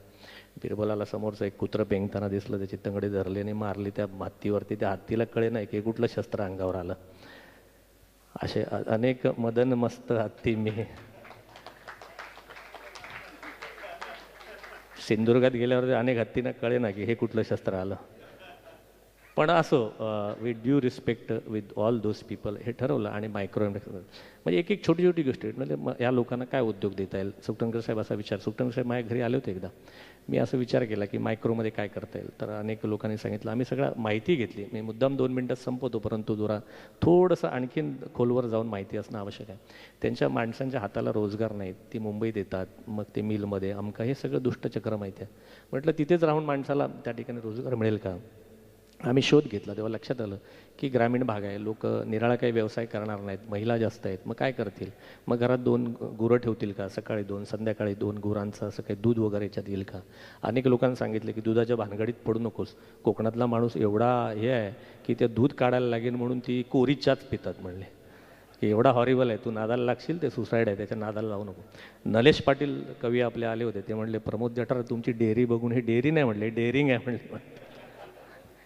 बिरबलाला समोरचं एक कुत्रं पेंगताना दिसलं, त्याची तंगडी धरली आणि मारली त्या हत्तीवरती. त्या हत्तीला कळेना की कुठलं शस्त्र अंगावर आलं. असे अनेक मदन मस्त हत्ती मी सिंधुदुर्गात गेल्यावर अनेक हत्तींना कळेना की हे कुठलं शस्त्र आलं. पण असो, with due respect with all those people हे ठरवलं. आणि मायक्रो म्हणजे एक एक छोटी छोटी गोष्टी, म्हणजे या लोकांना काय उद्योग देता येईल. सुकटणकर साहेब असा विचार, सुकटणकर साहेब माझ्या घरी आले होते एकदा, मी असं विचार केला की मायक्रोमध्ये काय करता येईल. तर अनेक लोकांनी सांगितलं, आम्ही सगळं माहिती घेतली. मी मुद्दाम 2 मिनिटात संपवतो, परंतु थोडंसं आणखीन खोलवर जाऊन माहिती असणं आवश्यक आहे. त्यांच्या माणसांच्या हाताला रोजगार नाहीत, ती मुंबईत येतात, मग ते मिलमध्ये अमका, हे सगळं दुष्टचक्र माहिती आहे. म्हटलं तिथेच राहून माणसाला त्या ठिकाणी रोजगार मिळेल का. आम्ही शोध घेतला, तेव्हा लक्षात आलं की ग्रामीण भाग आहे, लोक निराळा काही व्यवसाय करणार नाहीत, महिला जास्त आहेत, मग काय करतील. मग घरात 2 गुरं ठेवतील का, सकाळी 2 संध्याकाळी 2 गुरांचं असं काही दूध वगैरे याच्यात येईल का. अनेक लोकांनी सांगितलं की दुधाच्या भानगडीत पडू नकोस, कोकणातला माणूस एवढा हे आहे की ते दूध काढायला लागेल म्हणून ती कोरी चाच पितात. म्हणले की एवढा हॉरिबल आहे, तू नादाला लागशील, ते सुसाईड आहे, त्याच्या नादाला लावू नको. नलेश पाटील कवी आपले आले होते, ते म्हणले प्रमोद जठार तुमची डेअरी बघून, हे डेअरी नाही म्हणले, डेअरिंग आहे म्हणले,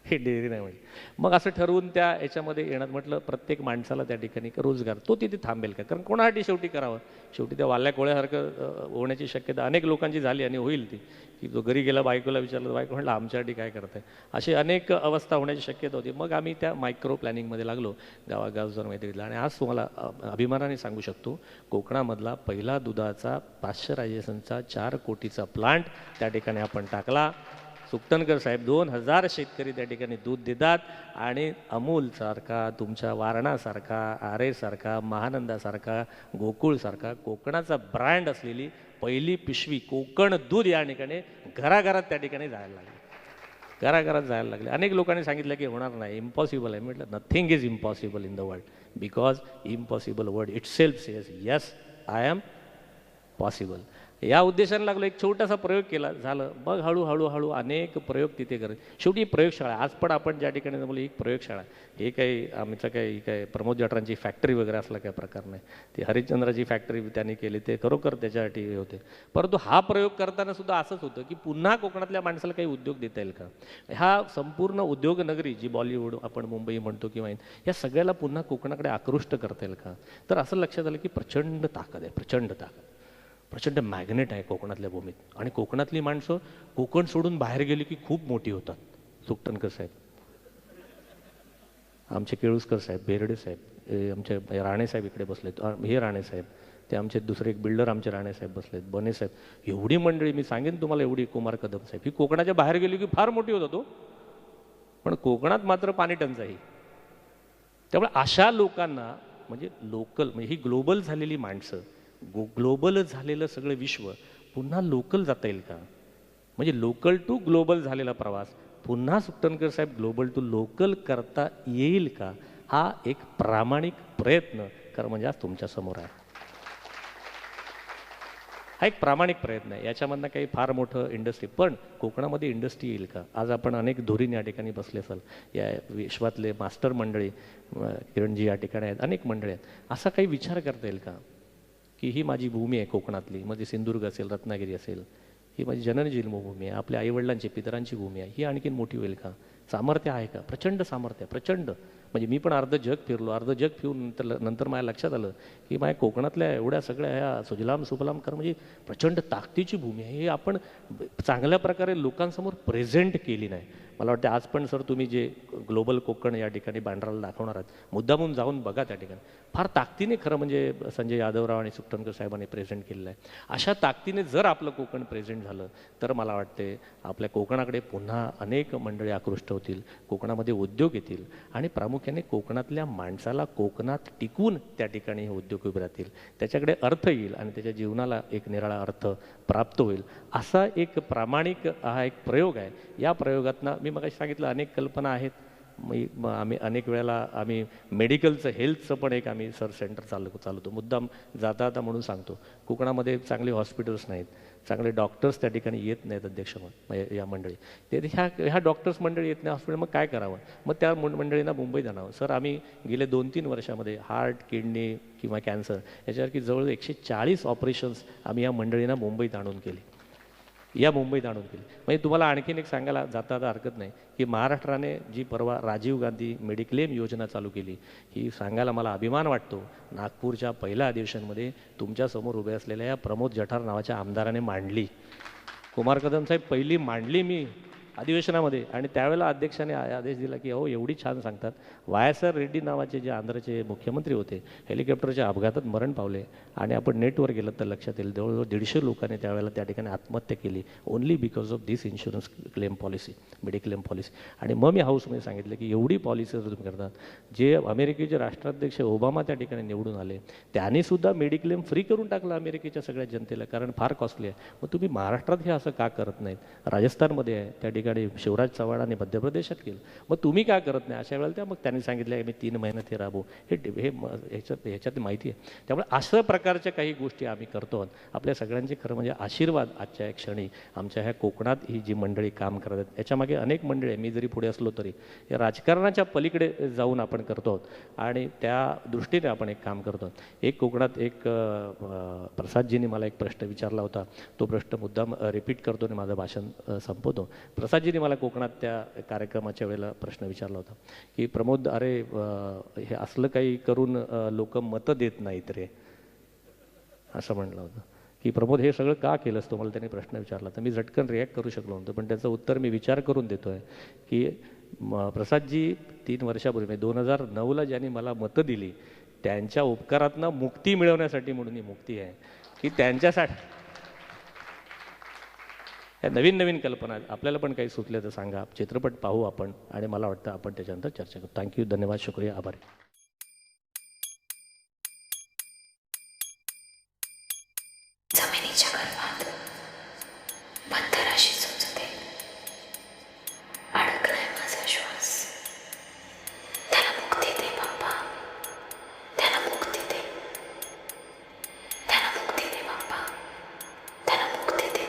हे डेअरी नाही म्हणजे. मग असं ठरवून त्या याच्यामध्ये येण्यात म्हटलं प्रत्येक माणसाला त्या ठिकाणी रोजगार, तो तिथे थांबेल का, कारण कोणासाठी शेवटी करावं. शेवटी त्या वाल्या कोळ्यासारखं होण्याची शक्यता अनेक लोकांची झाली आणि होईल ती, की जो घरी गेला बायकोला विचारलं, बायको म्हटलं आमच्यासाठी काय करताय. अशी अनेक अवस्था होण्याची शक्यता होती. मग आम्ही त्या मायक्रो प्लॅनिंगमध्ये लागलो, गावागाव जर माहिती घेतलं. आणि आज तुम्हाला अभिमानाने सांगू शकतो, कोकणामधला पहिला दुधाचा पाश्चरायझेशनचा 4 कोटीचा प्लांट त्या ठिकाणी आपण टाकला. सुकटणकर साहेब 2000 शेतकरी त्या ठिकाणी दूध देतात. आणि अमूलसारखा, तुमच्या वारणासारखा, आरेसारखा, महानंदासारखा, गोकुळसारखा कोकणाचा ब्रँड असलेली पहिली पिशवी कोकण दूध या ठिकाणी घराघरात त्या ठिकाणी जायला लागली, घराघरात जायला लागले. अनेक लोकांनी सांगितलं की होणार नाही, इम्पॉसिबल आहे. म्हटलं nothing is impossible in the world, because impossible word it self says yes I am possible. या उद्देशाने लागलो, एक छोटासा प्रयोग केला, झालं. मग हळूहळू अनेक प्रयोग तिथे करत. शेवटी प्रयोगशाळा, आज पण आपण ज्या ठिकाणी बोलू एक प्रयोगशाळा. हे काही आमचं काही काय प्रमोद जठरांची फॅक्टरी वगैरे असला काही प्रकार नाही. ती हरिश्चंद्राची फॅक्टरी त्यांनी केली, ते खरोखर त्याच्यासाठी होते. परंतु हा प्रयोग करताना सुद्धा असंच होतं की पुन्हा कोकणातल्या माणसाला काही उद्योग देता येईल का. हा संपूर्ण उद्योगनगरी जी बॉलिवूड आपण मुंबई म्हणतो किंवा या सगळ्याला पुन्हा कोकणाकडे आकृष्ट करता येईल का. तर असं लक्षात आलं की प्रचंड ताकद आहे, प्रचंड ताकद, प्रचंड मॅग्नेट आहे कोकणातल्या भूमीत. आणि कोकणातली माणसं कोकण सोडून बाहेर गेली की खूप मोठी होतात. सुकटणकर साहेब, आमचे केळुसकर साहेब, बेर्डे साहेब, आमचे राणे साहेब इकडे बसलेत, हे राणे साहेब, ते आमचे दुसरे एक बिल्डर आमचे राणे साहेब बसलेत, बने साहेब, एवढी मंडळी मी सांगेन तुम्हाला, एवढी. कुमार कदम साहेब, ही कोकणाच्या बाहेर गेली की फार मोठी होतात हो, पण कोकणात मात्र पाणी टंचाई. त्यामुळे अशा लोकांना, म्हणजे लोकल, म्हणजे ही ग्लोबल झालेली माणसं, ग्लोबल झालेलं सगळं विश्व पुन्हा लोकल जाता येईल का. म्हणजे लोकल टू ग्लोबल झालेला प्रवास पुन्हा सुकटणकर साहेब ग्लोबल टू लोकल करता येईल का, हा एक प्रामाणिक प्रयत्न कर, म्हणजे आज तुमच्या समोर आहे. हा एक प्रामाणिक प्रयत्न आहे. याच्यामधनं काही फार मोठं इंडस्ट्री, पण कोकणामध्ये इंडस्ट्री येईल का. आज आपण अनेक धुरीण या ठिकाणी बसले असाल, या विश्वातले मास्टर मंडळी, किरणजी या ठिकाणी आहेत, अनेक मंडळी आहेत. असा काही विचार करता येईल का की ही माझी भूमी आहे कोकणातली, म्हणजे सिंधुदुर्ग असेल, रत्नागिरी असेल, ही माझी जनन जन्मभूमी आहे, आपल्या आईवडिलांची पितरांची भूमी आहे, ही आणखीन मोठी होईल का. सामर्थ्य आहे का? प्रचंड सामर्थ्य आहे, प्रचंड. म्हणजे मी पण अर्ध जग फिरलो, अर्ध जग फिरून नंतर माझ्या लक्षात आलं की माझ्या कोकणातल्या एवढ्या सगळ्या ह्या सुजलाम सुफलाम कर म्हणजे प्रचंड ताकदीची भूमी आहे. हे आपण चांगल्या प्रकारे लोकांसमोर प्रेझेंट केली नाही. मला वाटतं आज पण सर तुम्ही जे ग्लोबल कोकण या ठिकाणी बँड्राला दाखवणार आहात, मुद्दामून जाऊन बघा त्या ठिकाणी. फार ताकदीने खरं म्हणजे संजय यादवराव आणि सुट्टणकर साहेबांनी प्रेझेंट केलेलं आहे. अशा ताकदीने जर आपलं कोकण प्रेझेंट झालं तर मला वाटते आपल्या कोकणाकडे पुन्हा अनेक मंडळी आकृष्ट होतील, कोकणामध्ये उद्योग येतील आणि प्रामुख्याने कोकणातल्या माणसाला कोकणात टिकून त्या ठिकाणी हे उद्योग उभे राहतील, त्याच्याकडे अर्थ येईल आणि त्याच्या जीवनाला एक निराळा अर्थ प्राप्त होईल. असा एक प्रामाणिक हा एक प्रयोग आहे. या प्रयोगातनं मी मगाशी सांगितलं अनेक कल्पना आहेत. आम्ही अनेक वेळेला आम्ही मेडिकलचं हेल्थचं पण एक आम्ही सर सेंटर चालवतो. मुद्दाम जाता म्हणून सांगतो, कोकणामध्ये चांगले हॉस्पिटल्स नाहीत, चांगले डॉक्टर्स त्या ठिकाणी येत नाहीत अध्यक्ष या मंडळी. ते ह्या डॉक्टर्स मंडळी येत नाही हॉस्पिटल, मग काय करावं? मग त्या मंडळींना मुंबईत आणावं. सर आम्ही गेले 2-3 वर्षामध्ये हार्ट, किडनी किंवा कॅन्सर याच्यासारखी जवळ 140 ऑपरेशन्स आम्ही या मंडळींना मुंबईत आणून केली. म्हणजे तुम्हाला आणखीन एक सांगायला जाता हरकत नाही की महाराष्ट्राने जी परवा राजीव गांधी मेडिक्लेम योजना चालू केली, ही सांगायला मला अभिमान वाटतो. नागपूरच्या पहिल्या अधिवेशनमध्ये तुमच्यासमोर उभे असलेल्या या प्रमोद जठार नावाच्या आमदाराने मांडली. कुमार कदम साहेब पहिली मांडली मी अधिवेशनामध्ये आणि त्यावेळेला अध्यक्षाने आदेश दिला की हो एवढी छान सांगतात. वायसर रेड्डी नावाचे जे आंध्रचे मुख्यमंत्री होते, हेलिकॉप्टरच्या अपघातात मरण पावले आणि आपण नेटवर गेलं तर लक्षात येईल जवळजवळ 150 लोकांनी त्यावेळेला त्या ठिकाणी आत्महत्या केली only because of this insurance claim policy, mediclaim policy. आणि मग मी हाऊसमध्ये सांगितलं की एवढी पॉलिसी जर तुम्ही करतात, जे अमेरिकेचे राष्ट्राध्यक्ष ओबामा त्या ठिकाणी निवडून आले त्यांनीसुद्धा मेडिक्लेम फ्री करून टाकलं अमेरिकेच्या सगळ्या जनतेला, कारण फार कॉस्टली आहे. मग तुम्ही महाराष्ट्रात हे असं का करत नाहीत? राजस्थानमध्ये आहे त्या ठिकाणी शिवराज चव्हाणांनी मध्य प्रदेशात केलं, मग तुम्ही काय करत नाही? अशा वेळेला मग त्यांनी सांगितलं मी 3 महिन्यात हे राबवू. ह्याच्यात माहिती आहे. त्यामुळे अशा प्रकारच्या काही गोष्टी आम्ही करतो. आपल्या सगळ्यांचे खरं म्हणजे आशीर्वाद आजच्या एक क्षणी आमच्या ह्या कोकणात ही जी मंडळी काम करत आहेत याच्यामागे अनेक मंडळी आहे. मी जरी पुढे असलो तरी या राजकारणाच्या पलीकडे जाऊन आपण करतो आहोत आणि त्या दृष्टीने आपण एक काम करतो. एक कोकणात एक प्रसादजींनी मला एक प्रश्न विचारला होता, तो प्रश्न मुद्दाम रिपीट करतो आणि माझं भाषण संपवतो. प्रसादजींनी मला कोकणात त्या कार्यक्रमाच्या वेळेला प्रश्न विचारला होता की प्रमोद अरे हे असलं काही करून लोक मतं देत नाहीत रे, असं म्हटलं होतं की प्रमोद हे सगळं का केलंस तुम्हाला त्यांनी प्रश्न विचारला. तर मी झटकन रिॲक्ट करू शकलो नव्हतो, पण त्याचं उत्तर मी विचार करून देतो आहे की प्रसादजी 3 वर्षापूर्वी 2009ला ज्यांनी मला मतं दिली त्यांच्या उपकारातनं मुक्ती मिळवण्यासाठी म्हणून ही मुक्ती आहे की त्यांच्यासाठी या नवीन कल्पना आपल्याला पण काही सुचल्या तर सांगा, चित्रपट पाहू आपण आणि मला वाटतं आपण त्याच्यानंतर चर्चा करू. थँक्यू, धन्यवाद, शुक्रिया, आभारी. जमिनीच्या गर्भात बंदराशी सुचते, अडकलाय माझा श्वास. त्याला मुक्ती दे बाप्पा, त्याला मुक्ती दे, त्याला मुक्ती दे बाप्पा, त्याला मुक्ती दे.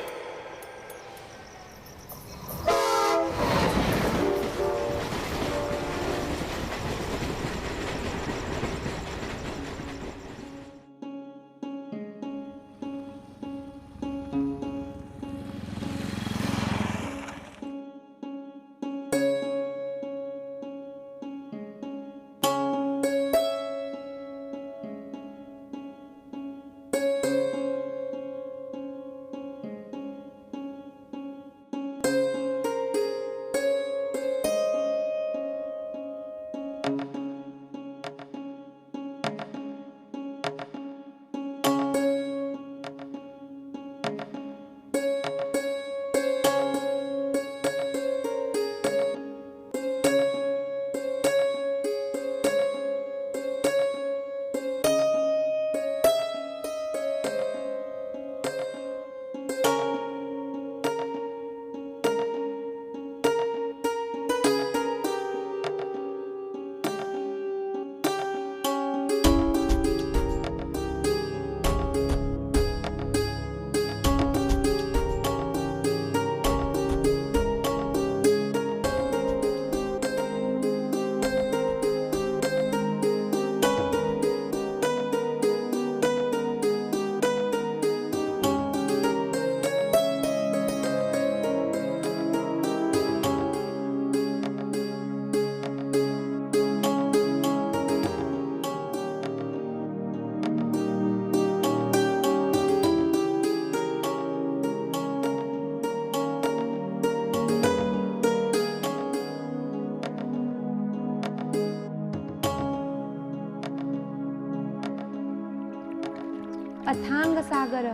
सागर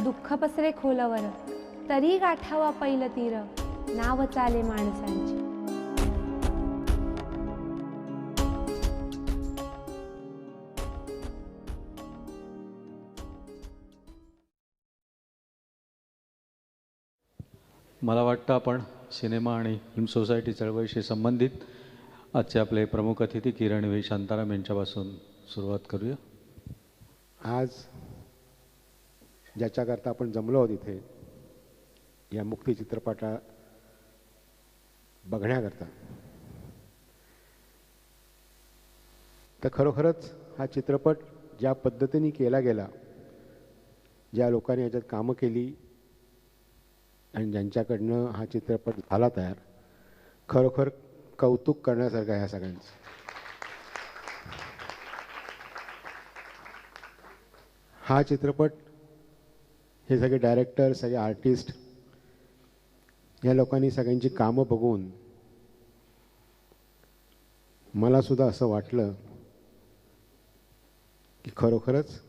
दुःख पसरे खोलवर, तरी गाठावा पैल तीर नाव चाले माणसांची. मला वाटतं आपण सिनेमा आणि फिल्म सोसायटी चळवळीशी संबंधित आजचे आपले प्रमुख अतिथी किरण व्ही शांताराम यांच्यापासून सुरुवात करूया. आज ज्याच्याकरता आपण जमलो आहोत इथे या मुक्ती चित्रपटा बघण्याकरता, तर खरोखरच हा चित्रपट ज्या पद्धतीने केला गेला, ज्या लोकांनी याच्यात कामं केली आणि ज्यांच्याकडनं हा चित्रपट झाला तयार, खरोखर कौतुक करण्यासारखं आहे ह्या सगळ्यांचं. हा चित्रपट, हे सगळे डायरेक्टर, सगळे आर्टिस्ट, या लोकांनी सगळ्यांची कामं बघून मला सुद्धा असं वाटलं की खरोखरच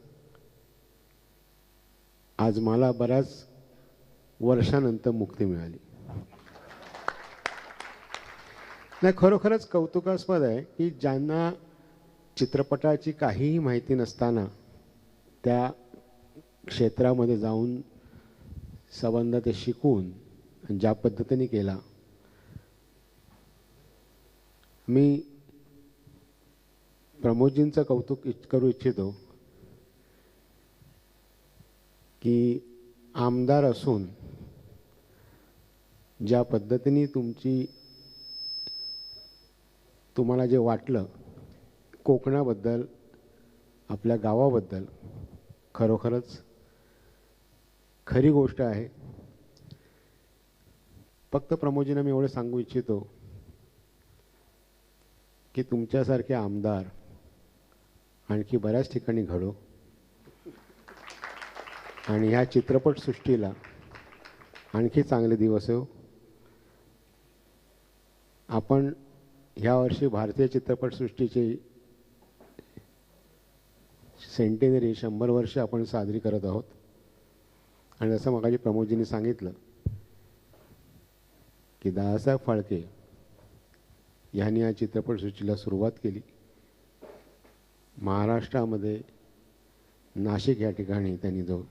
आज मला बऱ्याच वर्षानंतर मुक्ती मिळाली. नाही, खरोखरच कौतुकास्पद आहे की ज्यांना चित्रपटाची काहीही माहिती नसताना त्या क्षेत्रामध्ये जाऊन संबंध ते शिकून ज्या पद्धतीने केला. मी प्रमोदजींचं कौतुक करू इच्छितो की आमदार असून ज्या पद्धतीने तुम्हाला जे वाटलं कोकणाबद्दल, आपल्या गावाबद्दल, खरोखरच खरी गोष्ट आहे. फक्त प्रमोदजींना मी एवढं सांगू इच्छितो की तुमच्यासारखे आमदार आणखी बऱ्याच ठिकाणी घडो आणि ह्या चित्रपटसृष्टीला आणखी चांगले दिवस येऊ. आपण ह्या वर्षी भारतीय चित्रपटसृष्टीची सेंटेनरी 100 वर्ष आपण साजरी करत आहोत. आणि जसं मगाशी प्रमोदजींनी सांगितलं की दादासाहेब फाळके यांनी या चित्रपटसृष्टीला सुरुवात केली. महाराष्ट्रामध्ये नाशिक या ठिकाणी त्यांनी जो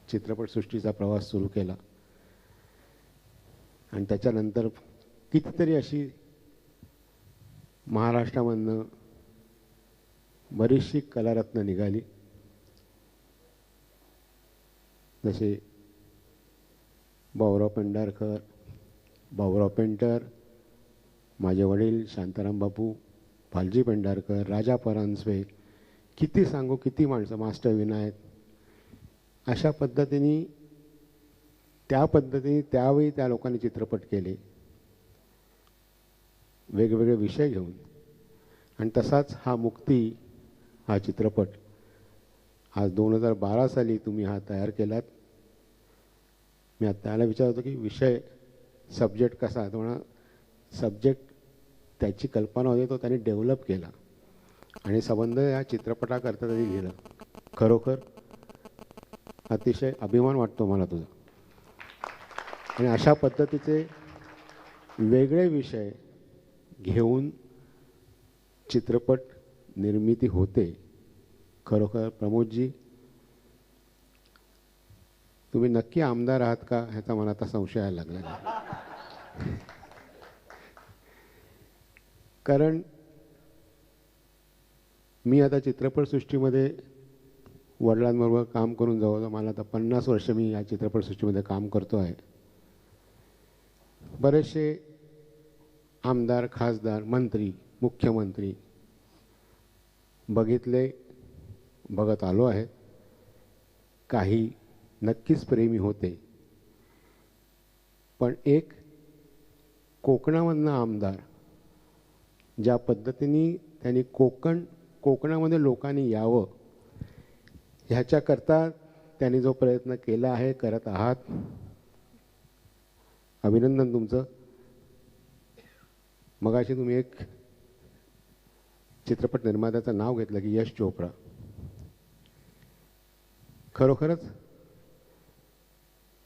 चित्रपटसृष्टीचा प्रवास सुरू केला आणि त्याच्यानंतर कितीतरी अशी महाराष्ट्रामधनं बरीचशी कलारत्न निघाली. जसे भाऊराव पेंढारकर, भाऊराव पेंटर, माझे वडील शांताराम बापू, भालजी पेंढारकर, राजा परांजपे, किती सांगू, किती माणसं, मास्टर विनायक. अशा पद्धतीने त्यावेळी त्या लोकांनी चित्रपट केले, वेगवेगळे विषय घेऊन. आणि तसाच हा मुक्ती हा चित्रपट आज 2012 साली तुम्ही हा तयार केलात. मी आता त्याला विचारत होतो की विषय, सब्जेक्ट कसा आहे, तो म्हणा सब्जेक्ट त्याची कल्पना होती, तो त्यांनी डेव्हलप केला आणि संबंध या चित्रपटाकरता त्यांनी लिहिलं. खरोखर अतिशय अभिमान वाटतो मला तुझा. आणि अशा पद्धतीचे वेगळे विषय घेऊन चित्रपट निर्मिती होते. खरोखर प्रमोदजी, तुम्ही नक्की आमदार आहात का ह्याचा मला आता संशय यायला लागला. कारण मी आता चित्रपटसृष्टीमध्ये वडिलांबरोबर काम करून जवळ मला आता 50 वर्ष मी या चित्रपटसृष्टीमध्ये काम करतो आहे. बरेचसे आमदार, खासदार, मंत्री, मुख्यमंत्री बघत आलो आहे. काही नक्कीच प्रेमी होते, पण एक कोकणामधनं आमदार ज्या पद्धतीने त्यांनी कोकणामध्ये लोकांनी यावं ह्याच्याकरता त्यांनी जो प्रयत्न केला आहे, करत आहात, अभिनंदन तुमचं. मगाशी तुम्ही एक चित्रपट निर्मात्याचं नाव घेतलं की यश चोपडा. खरोखरच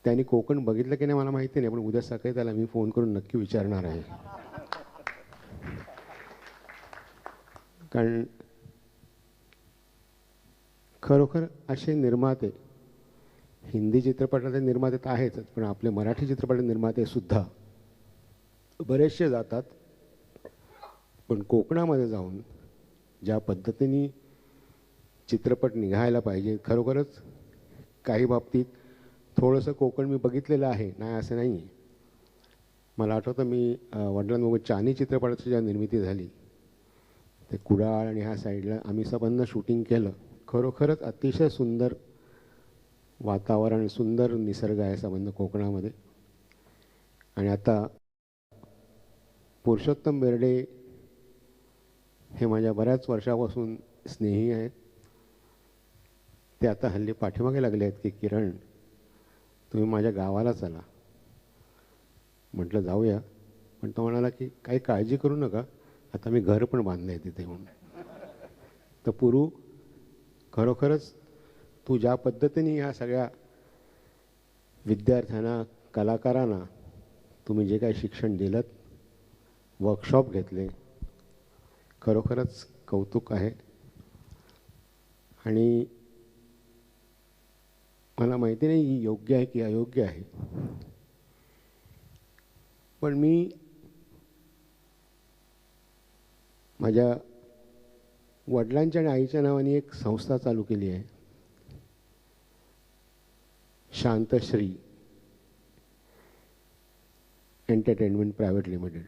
त्यांनी कोकण बघितलं की नाही मला माहिती नाही, पण उद्या सकाळी त्याला मी फोन करून नक्की विचारणार आहे. कारण खरोखर असे निर्माते, हिंदी चित्रपटाचे निर्माते तर आहेतच, पण आपले मराठी चित्रपट निर्माते सुद्धा बरेचसे जातात. पण कोकणामध्ये जाऊन ज्या पद्धतीने चित्रपट निघायला पाहिजे, खरोखरच काही बाबतीत थोडंसं कोकण मी बघितलेलं आहे, नाही असं नाही आहे. मला आठवतं मी वडिलांबरोबर चानी चित्रपटाची जेव्हा निर्मिती झाली, ते कुडाळ आणि ह्या साईडला आम्ही सबंध शूटिंग केलं. खरोखरच अतिशय सुंदर वातावरण, सुंदर निसर्ग आहे संबंध कोकणामध्ये. आणि आता पुरुषोत्तम बेर्डे हे माझ्या बऱ्याच वर्षापासून स्नेही आहेत. ते आता हल्ली पाठीमागे लागले आहेत की किरण तुम्ही माझ्या गावाला चला. म्हटलं जाऊया, पण तो म्हणाला की काही काळजी करू नका, आता मी घर पण बांधलं आहे तिथे म्हणून. तर पुरू, खरोखरच तू ज्या पद्धतीने ह्या सगळ्या विद्यार्थ्यांना, कलाकारांना तुम्ही जे काही शिक्षण दिलं, वर्कशॉप घेतले, खरोखरच कौतुक आहे. आणि मला माहिती नाही ही योग्य आहे की अयोग्य आहे, पण मी माझ्या वडिलांच्या आणि आईच्या नावाने एक संस्था चालू केली आहे, शांतश्री एंटरटेनमेंट प्रायव्हेट लिमिटेड.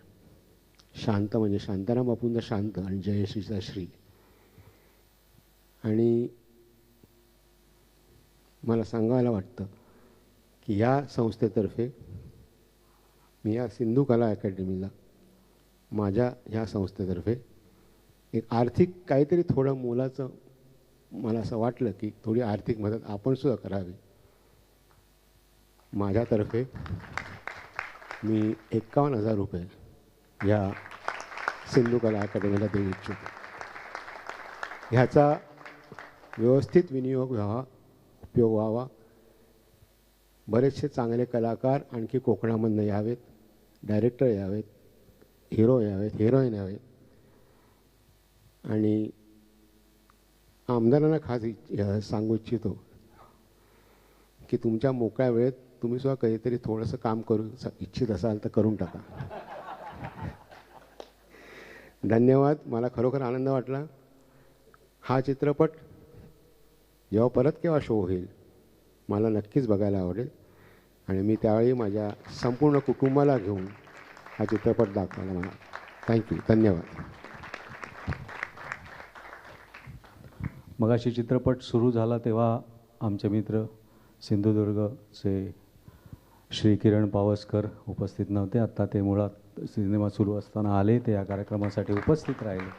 शांत म्हणजे शांताराम बापूंचा शांत आणि जयश्रीचा श्री. आणि मला सांगायला वाटतं की या संस्थेतर्फे मी या सिंधू कला अकॅडमीला, माझ्या ह्या संस्थेतर्फे एक आर्थिक काहीतरी थोडं मोलाचं मला असं वाटलं की थोडी आर्थिक मदत आपण सुद्धा करावी. माझ्यातर्फे मी 51,000 रुपये या सिंधू कला अकॅडमीला देऊ इच्छितो. ह्याचा व्यवस्थित विनियोग व्हावा, उपयोग व्हावा. बरेचसे चांगले कलाकार आणखी कोकणामधनं यावेत, डायरेक्टर यावेत, हिरो यावेत, हिरोईन यावेत. आणि आमदारांना खास सांगू इच्छितो की तुमच्या मोकळ्या वेळेत तुम्ही सुद्धा काहीतरी थोडंसं काम करू इच्छित असाल तर करून टाका. धन्यवाद. मला खरोखर आनंद वाटला. हा चित्रपट जेव्हा परत केव्हा शो होईल मला नक्कीच बघायला आवडेल आणि मी त्यावेळी माझ्या संपूर्ण कुटुंबाला घेऊन हा चित्रपट दाखवायला मला. थँक्यू. धन्यवाद. मगाशी चित्रपट सुरू झाला तेव्हा आमचे मित्र सिंधुदुर्गचे श्री किरण पावसकर उपस्थित नव्हते. आत्ता ते मुळात सिनेमा सुरू असताना आले, ते या कार्यक्रमासाठी उपस्थित राहिले.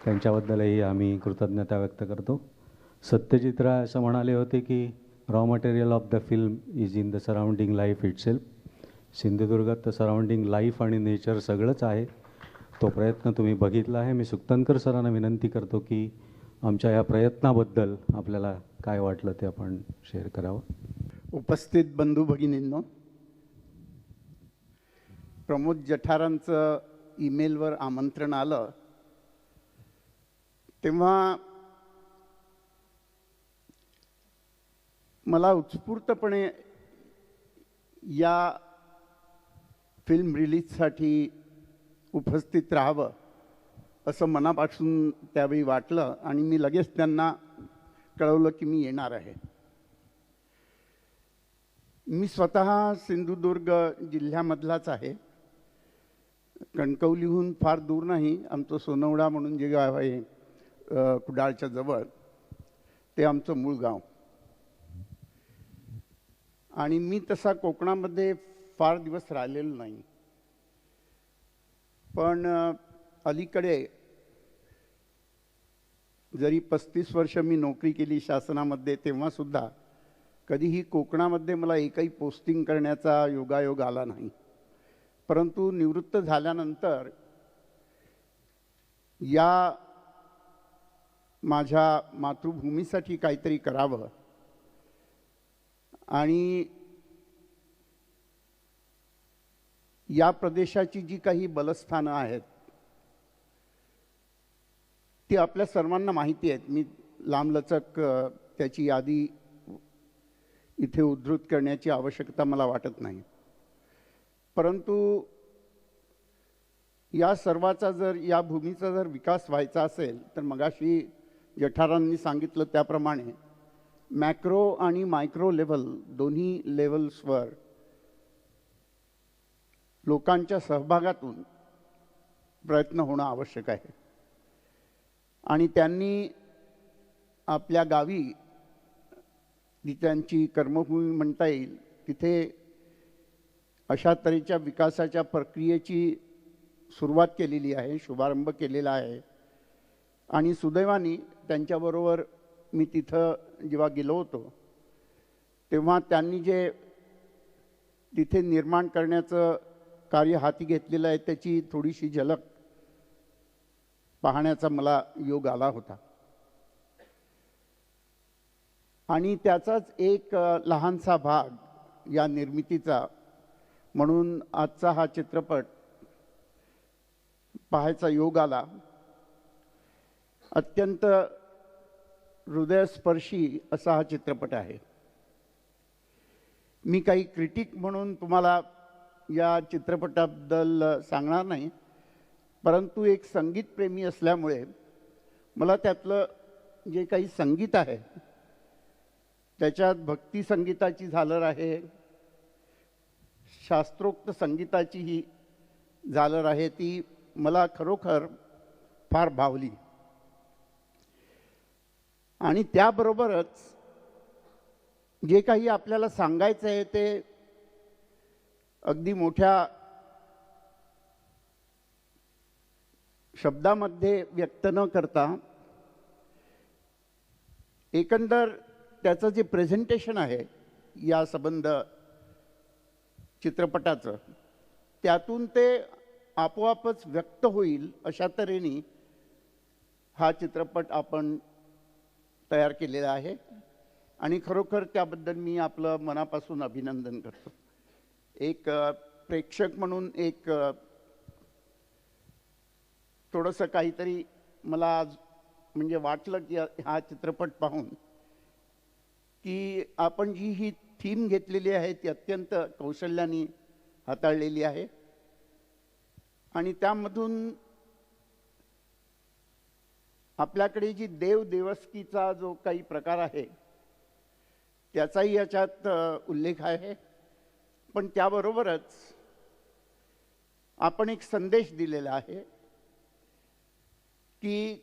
त्यांच्याबद्दलही आम्ही कृतज्ञता व्यक्त करतो. सत्यजित राय असं म्हणाले होते की raw material of the film is in the surrounding life itself. सिंधुदुर्गात तर सराउंडिंग लाईफ आणि नेचर सगळंच आहे. तो प्रयत्न तुम्ही बघितला आहे. मी सुक्तनकर सरांना विनंती करतो की आमच्या या प्रयत्नाबद्दल आपल्याला काय वाटलं ते आपण शेअर करावं. उपस्थित बंधू भगिनींनो, प्रमोद जठारांचं ईमेलवर आमंत्रण आलं तेव्हा मला उत्स्फूर्तपणे या फिल्म रिलीजसाठी उपस्थित राहावं असं मनापासून त्यावेळी वाटलं आणि मी लगेच त्यांना कळवलं की मी येणार आहे. मी स्वतः सिंधुदुर्ग जिल्ह्यामधलाच आहे. कणकवलीहून फार दूर नाही. आमचं सोनवडा म्हणून जे गाव आहे कुडाळच्या जवळ, ते आमचं मूळ गाव. आणि मी तसा कोकणामध्ये फार दिवस राहिलेलो नाही. पण अलीकडे जरी 35 वर्ष मी नोकरी केली शासनामध्ये, तेव्हासुद्धा कधीही कोकणामध्ये मला एकही पोस्टिंग करण्याचा योगायोग आला नाही. परंतु निवृत्त झाल्यानंतर या माझ्या मातृभूमीसाठी काहीतरी करावं आणि या प्रदेशाची जी काही बलस्थानं आहेत ती आपल्या सर्वांना माहिती आहेत. मी लांबलचक त्याची यादी इथे उद्धृत करण्याची आवश्यकता मला वाटत नाही. परंतु या सर्वाचा जर या भूमीचा जर विकास व्हायचा असेल तर मगाशी जठारांनी सांगितलं त्याप्रमाणे मॅक्रो आणि मायक्रो लेव्हल दोन्ही लेव्हल्सवर लोकांच्या सहभागातून प्रयत्न होणं आवश्यक आहे. आणि त्यांनी आपल्या गावी जी त्यांची कर्मभूमी म्हणता येईल तिथे अशा तऱ्हेच्या विकासाच्या प्रक्रियेची सुरुवात केलेली आहे, शुभारंभ केलेला आहे. आणि सुदैवाने त्यांच्याबरोबर मी तिथं जेव्हा गेलो होतो तेव्हा त्यांनी जे तिथे निर्माण करण्याचं कार्य हाती घेतलेलं आहे त्याची थोडीशी झलक पाहण्याचा मला योग आला होता. आणि त्याचाच एक लहानसा भाग या निर्मितीचा म्हणून आजचा हा चित्रपट पाहायचा योग आला. अत्यंत हृदयस्पर्शी असा हा चित्रपट आहे. मी काही क्रिटिक म्हणून तुम्हाला या चित्रपटाबद्दल सांगणार नाही, परंतु एक संगीतप्रेमी असल्यामुळे मला त्यातलं जे काही संगीत आहे त्याच्यात भक्ती संगीताची झालर आहे, शास्त्रोक्त संगीताची ही झालर आहे, ती मला खरोखर फार भावली. आणि त्याबरोबरच जे काही आपल्याला सांगायचं आहे ते अगदी मोठ्या शब्दामध्ये व्यक्त न करता एकंदर त्याचं जे प्रेझेंटेशन आहे या संबंध चित्रपटाचं त्यातून ते आपोआपच व्यक्त होईल अशा तऱ्हेने हा चित्रपट आपण तयार केलेला आहे. आणि खरोखर त्याबद्दल मी आपलं मनापासून अभिनंदन करतो. एक प्रेक्षक म्हणून एक थोडंसं काहीतरी मला आज म्हणजे वाटलं की हा चित्रपट पाहून की आपण जी ही थीम घेतलेली आहे ती अत्यंत कौशल्याने हाताळलेली आहे. आणि त्यामधून आपल्याकडे जी देवदेवस्कीचा जो काही प्रकार आहे त्याचाही याच्यात उल्लेख आहे. पण त्याबरोबरच आपण एक संदेश दिलेला आहे की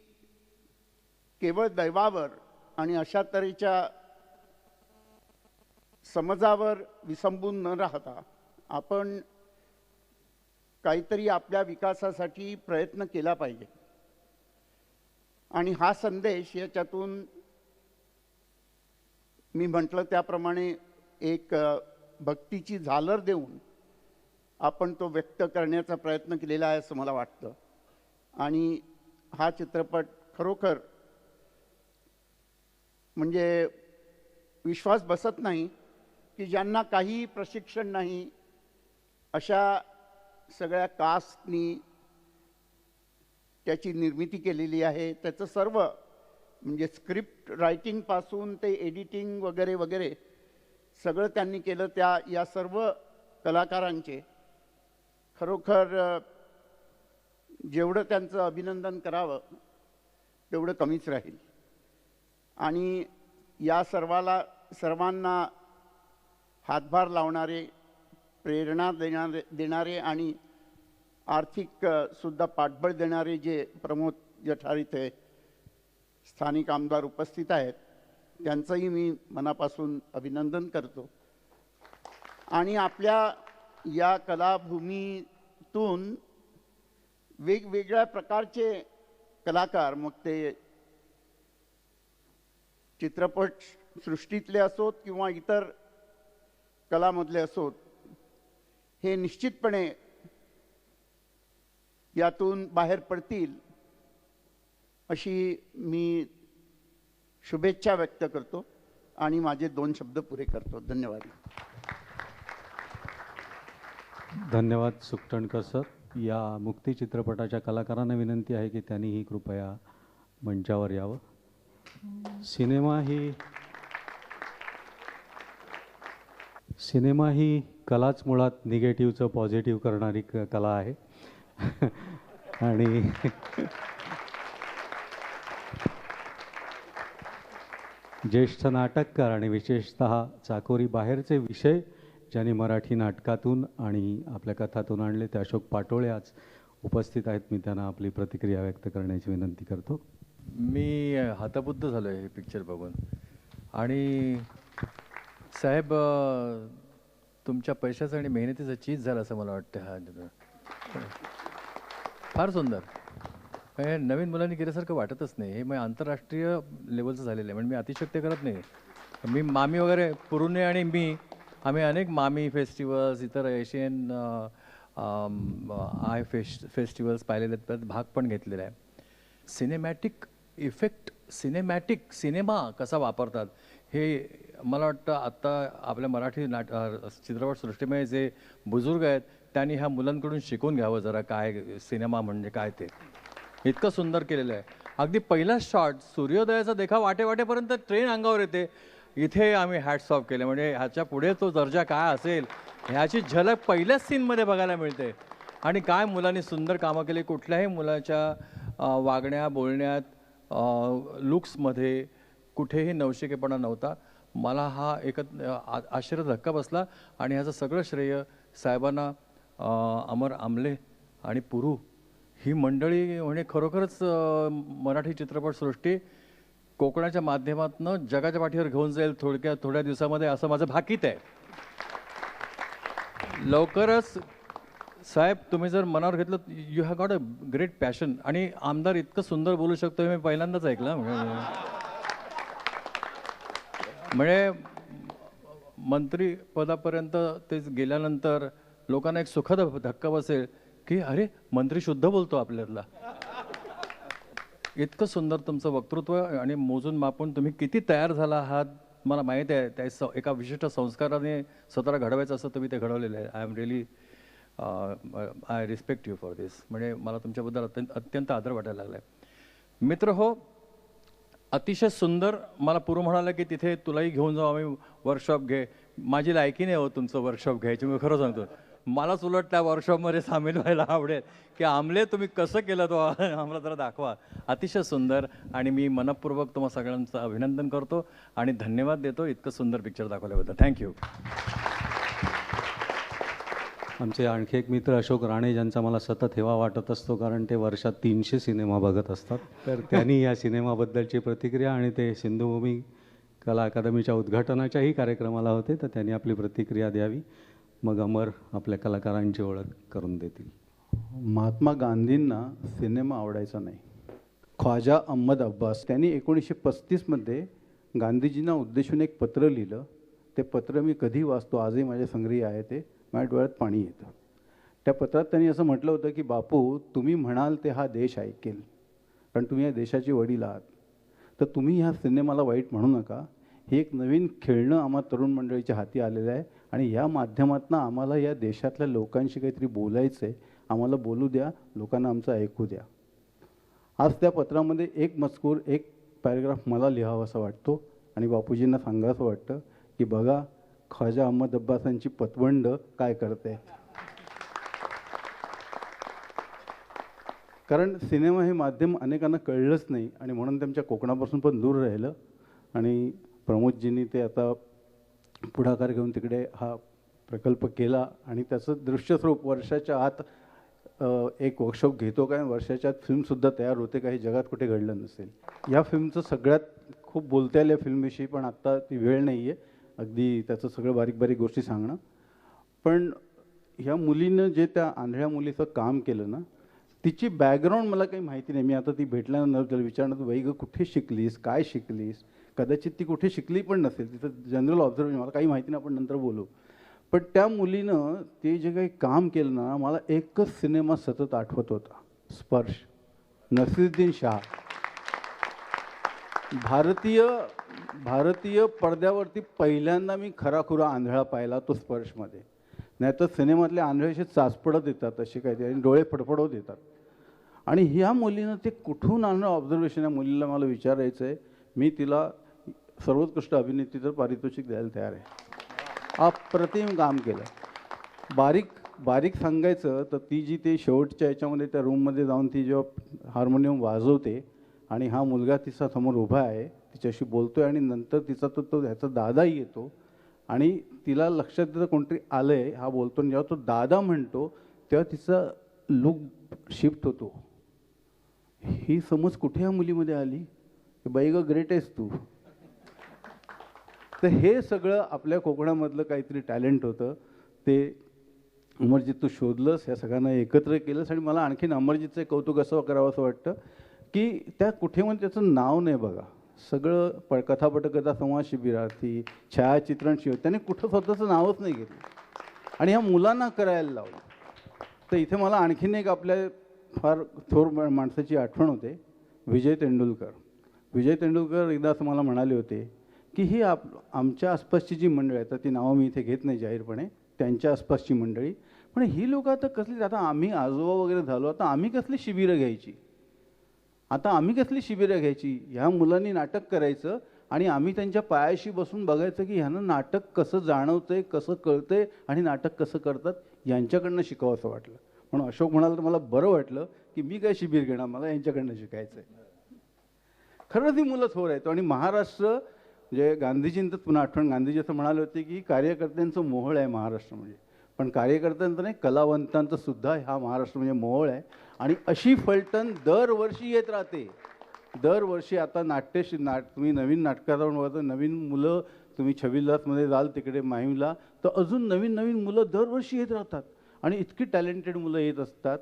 केवळ दैवावर आणि अशा तऱ्हेच्या समजावर विसंबून न राहता आपण काहीतरी आपल्या विकासासाठी प्रयत्न केला पाहिजे. आणि हा संदेश याच्यातून मी म्हटलं त्याप्रमाणे एक भक्तीची झालर देऊन आपण तो व्यक्त करण्याचा प्रयत्न केलेला आहे असं मला वाटतं. आणि हा चित्रपट खरोखर म्हणजे विश्वास बसत नाही की ज्यांना काही प्रशिक्षण नाही अशा सगळ्या कास्टनी त्याची निर्मिती केलेली आहे. त्याचं सर्व म्हणजे स्क्रिप्ट रायटिंगपासून ते एडिटिंग वगैरे वगैरे सगळं त्यांनी केलं. या सर्व कलाकारांचे खरोखर जेवढं त्यांचं अभिनंदन करावं तेवढं कमीच राहील. आणि या सर्वांना हातभार लावणारे, प्रेरणा देणारे आणि आर्थिक सुद्धा पाठबळ देणारे जे प्रमोद जठार इथे स्थानिक आमदार उपस्थित आहेत त्यांचंही मी मनापासून अभिनंदन करतो. आणि आपल्या या कलाभूमीतून वेगवेगळ्या प्रकारचे कलाकार, मग ते चित्रपट सृष्टीतले असोत किंवा इतर कलामधले असोत, हे निश्चितपणे यातून बाहेर पडतील अशी मी शुभेच्छा व्यक्त करतो. आणि माझे 2 शब्द पुरे करतो. धन्यवाद. धन्यवाद सुकटणकर सर. या मुक्ती चित्रपटाच्या कलाकारांना विनंती आहे की त्यांनीही कृपया मंचावर यावं. सिनेमा ही कलाच मुळात निगेटिव्हचं पॉझिटिव्ह करणारी कला आहे. आणि ज्येष्ठ नाटककार आणि विशेषतः चाकोरी बाहेरचे विषय ज्यांनी मराठी नाटकातून आणि आपल्या कथातून आणले ते अशोक पाटोळे आज उपस्थित आहेत. मी त्यांना आपली प्रतिक्रिया व्यक्त करण्याची विनंती करतो. मी हतबुद्ध झालो आहे हे पिक्चर बघून. आणि साहेब, तुमच्या पैशाचं आणि मेहनतीचं चीज झालं असं मला वाटतं. हा फार सुंदर. हे नवीन मुलांनी केल्यासारखं वाटतच नाही. हे मग आंतरराष्ट्रीय लेवलचं झालेलं आहे. म्हणजे मी अतिशयोक्ती करत नाही. मी मामी वगैरे पुरुणे आणि आम्ही अनेक मामी फेस्टिवल्स, इतर एशियन आय फेस्टिवल्स पाहिलेले आहेत, त्यात भाग पण घेतलेला आहे. सिनेमॅटिक इफेक्ट, सिनेमा कसा वापरतात हे मला वाटतं आत्ता आपल्या मराठी चित्रपटसृष्टीमध्ये जे बुजुर्ग आहेत त्यांनी ह्या मुलांकडून शिकून घ्यावं जरा, काय सिनेमा म्हणजे काय ते. इतकं सुंदर केलेलं आहे. अगदी पहिला शॉट, सूर्योदयाचा देखा वाटेपर्यंत ट्रेन अंगावर येते. इथे आम्ही हॅट्स ऑफ केले. म्हणजे ह्याच्या पुढे तो दर्जा काय असेल ह्याची झलक पहिल्याच सीनमध्ये बघायला मिळते. आणि काय मुलांनी सुंदर कामं केली. कुठल्याही मुलाच्या वागण्या बोलण्यात, लुक्समध्ये कुठेही नवशिकेपणा नव्हता. मला हा आश्चर्य धक्का बसला. आणि ह्याचं सगळं श्रेय साहेबांना, अमर आमले आणि पुरू ही मंडळी म्हणजे खरोखरच मराठी चित्रपटसृष्टी कोकणाच्या माध्यमातून जगाच्या पाठीवर घेऊन जाईल थोड्या दिवसामध्ये, असं माझं भाकीत आहे. लवकरच साहेब, तुम्ही जर मनावर घेतलं, you have got a great passion. आणि आमदार इतकं सुंदर बोलू शकतो हे मी पहिल्यांदाच ऐकलं. म्हणजे मंत्रीपदापर्यंत ते गेल्यानंतर लोकांना एक सुखद धक्का बसेल की अरे, मंत्री शुद्ध बोलतो आपल्याला. इतकं सुंदर तुमचं वक्तृत्व. आणि मोजून मापून तुम्ही किती तयार झाला आहात मला माहीत आहे. त्या एका विशिष्ट संस्काराने स्वतःला घडवायचं असं तुम्ही ते घडवलेलं आहे. I am really I respect you for this. म्हणजे मला तुमच्याबद्दल अत्यंत आदर वाटायला लागला आहे. मित्र हो, अतिशय सुंदर. मला पूर्व म्हणाला की तिथे तुलाही घेऊन जाऊ आम्ही, वर्कशॉप घे. माझी लायकी नाही हो तुमचं वर्कशॉप घ्यायची. मी खरं सांगतो, मलाच उलट त्या वर्कशॉपमध्ये सामील व्हायला आवडेल की आमले तुम्ही कसं केलं तो आम्हाला जरा दाखवा. अतिशय सुंदर. आणि मी मनपूर्वक तुम्हा सगळ्यांचं अभिनंदन करतो आणि धन्यवाद देतो इतकं सुंदर पिक्चर दाखवल्याबद्दल. थँक्यू. आमचे आणखी एक मित्र अशोक राणे, ज्यांचा मला सतत हेवा वाटत असतो कारण ते वर्षात 300 सिनेमा बघत असतात. तर त्यांनी या सिनेमाबद्दलची प्रतिक्रिया, आणि ते सिंधुभूमी कला अकादमीच्या उद्घाटनाच्याही कार्यक्रमाला होते, तर त्यांनी आपली प्रतिक्रिया द्यावी. मग अमर आपल्या कलाकारांची ओळख करून देतील. महात्मा गांधींना सिनेमा आवडायचा नाही. ख्वाजा अहमद अब्बास त्यांनी 1935मध्ये गांधीजींना उद्देशून एक पत्र लिहिलं. ते पत्र मी कधी वाचतो, आजही माझ्या संग्रही आहे. ते माझ्या डोळ्यात पाणी येतं. त्या पत्रात त्यांनी असं म्हटलं होतं की बापू, तुम्ही म्हणाल ते हा देश ऐकेल, कारण तुम्ही या देशाचे वडील आहात. तर तुम्ही ह्या सिनेमाला वाईट म्हणू नका. हे एक नवीन खेळणं आम्हा तरुण मंडळीच्या हाती आलेलं आहे आणि या माध्यमातून आम्हाला या देशातल्या लोकांशी काहीतरी बोलायचं आहे. आम्हाला बोलू द्या, लोकांना आमचं ऐकू द्या. आज त्या पत्रामध्ये एक मजकूर, एक पॅरेग्राफ मला लिहावा असं वाटतो आणि बापूजींना सांगावं वाटतं की बघा, ख्वाजा अहमद अब्बासांची पतवंड काय करते. कारण सिनेमा हे माध्यम अनेकांना कळलंच नाही आणि म्हणून त्यांच्या कोकणापासून पण दूर राहिलं. आणि प्रमोदजींनी ते आता पुढाकार घेऊन तिकडे हा प्रकल्प केला आणि त्याचं दृश्यस्वरूप वर्षाच्या आत एक वर्कशॉप घेतो काय, वर्षाच्या आत फिल्मसुद्धा तयार होते. काही जगात कुठे घडलं नसेल. या फिल्मचं सगळ्यात खूप बोलता येईल या फिल्मविषयी, पण आत्ता ती वेळ नाही आहे अगदी त्याचं सगळं बारीक बारीक गोष्टी सांगणं. पण ह्या मुलीनं जे त्या आंधळ्या मुलीचं काम केलं ना, तिची बॅकग्राऊंड मला काही माहिती नाही. मी आता ती भेटल्यानंतर त्याला विचारणार, बाई गं कुठे शिकलीस, काय शिकलीस. कदाचित ती कुठे शिकली पण नसेल, तिथं जनरल ऑब्झर्वेशन मला काही माहिती नाही, आपण नंतर बोलू. पण त्या मुलीनं ते जे काही काम केलं ना, मला एकच सिनेमा सतत आठवत होता, स्पर्श, नसीरुद्दीन शाह. भारतीय भारतीय पडद्यावरती पहिल्यांदा मी खराखुरा आंधळा पाहिला तो स्पर्शमध्ये. नाही तर सिनेमातले आंधळे असे चाचपडत येतात असे काहीतरी आणि डोळे फडफडवत येतात. आणि ह्या मुलीनं ते कुठून आणलं ऑब्झर्वेशन, या मुलीला मला विचारायचं आहे. मी तिला सर्वोत्कृष्ट अभिनेत्रीचं पारितोषिक द्यायला तयार आहे. अप्रतिम काम केलं. बारीक सांगायचं तर ती जी ते शेवटच्या याच्यामध्ये त्या रूममध्ये जाऊन ती जेव्हा हार्मोनियम वाजवते आणि हा मुलगा तिचा समोर उभा आहे, तिच्याशी बोलतोय आणि नंतर तिचा तो ह्याचा दादाही येतो आणि तिला लक्षात येतं कोणतरी आलं आहे, हा बोलतो. जेव्हा तो दादा म्हणतो तेव्हा तिचा लुक शिफ्ट होतो. ही समज कुठे ह्या मुलीमध्ये आली की बाई ग ग्रेट आहेस तू. तर हे सगळं आपल्या कोकणामधलं काहीतरी टॅलेंट होतं. ते अमरजित तू शोधलंस, ह्या सगळ्यांना एकत्र केलंस. आणि मला आणखीन अमरजितचं कौतुक असं करावं असं वाटतं की त्या कुठे म्हणजे त्याचं नाव नाही बघा, सगळं कथा पटकथा संवाद शिबिरार्थी, छायाचित्रण शिबिर, त्याने कुठं स्वतःचं नावच नाही घेतलं आणि ह्या मुलांना करायला लावलं. तर इथे मला आणखीन एक आपल्या फार थोर माणसाची आठवण होते, विजय तेंडुलकर. विजय तेंडुलकर एकदा असं मला म्हणाले होते की ही आमच्या आसपासची जी मंडळी आहेत, तर ती नावं मी इथे घेत नाही जाहीरपणे, त्यांच्या आसपासची मंडळी, पण ही लोक आता कसली, आता आम्ही आजोबा वगैरे झालो, आता आम्ही कसली शिबिरं घ्यायची, ह्या मुलांनी नाटक करायचं आणि आम्ही त्यांच्या पायाशी बसून बघायचं की ह्यानं नाटक कसं जाणवतंय, कसं कळतंय आणि नाटक कसं करतात, यांच्याकडनं शिकावं असं वाटलं. म्हणून अशोक म्हणाला तर मला बरं वाटलं की मी काय शिबिर घेणार, मला यांच्याकडनं शिकायचं आहे. खरंच ही मुलं थोर आहेत. आणि महाराष्ट्र म्हणजे गांधीजींचं पुन्हा आठवण, गांधीजी असं म्हणाले होते की कार्यकर्त्यांचं मोहळ आहे महाराष्ट्र म्हणजे, पण कार्यकर्त्यांचं नाही, कलावंतांचं सुद्धा हा महाराष्ट्र म्हणजे मोहळ आहे. आणि अशी फलटण दरवर्षी येत राहते. दरवर्षी आता तुम्ही नवीन नाटकात बघा, नवीन मुलं तुम्ही छबिलदासमध्ये जाल तिकडे माहीमला, तर अजून नवीन नवीन मुलं दरवर्षी येत राहतात आणि इतकी टॅलेंटेड मुलं येत असतात.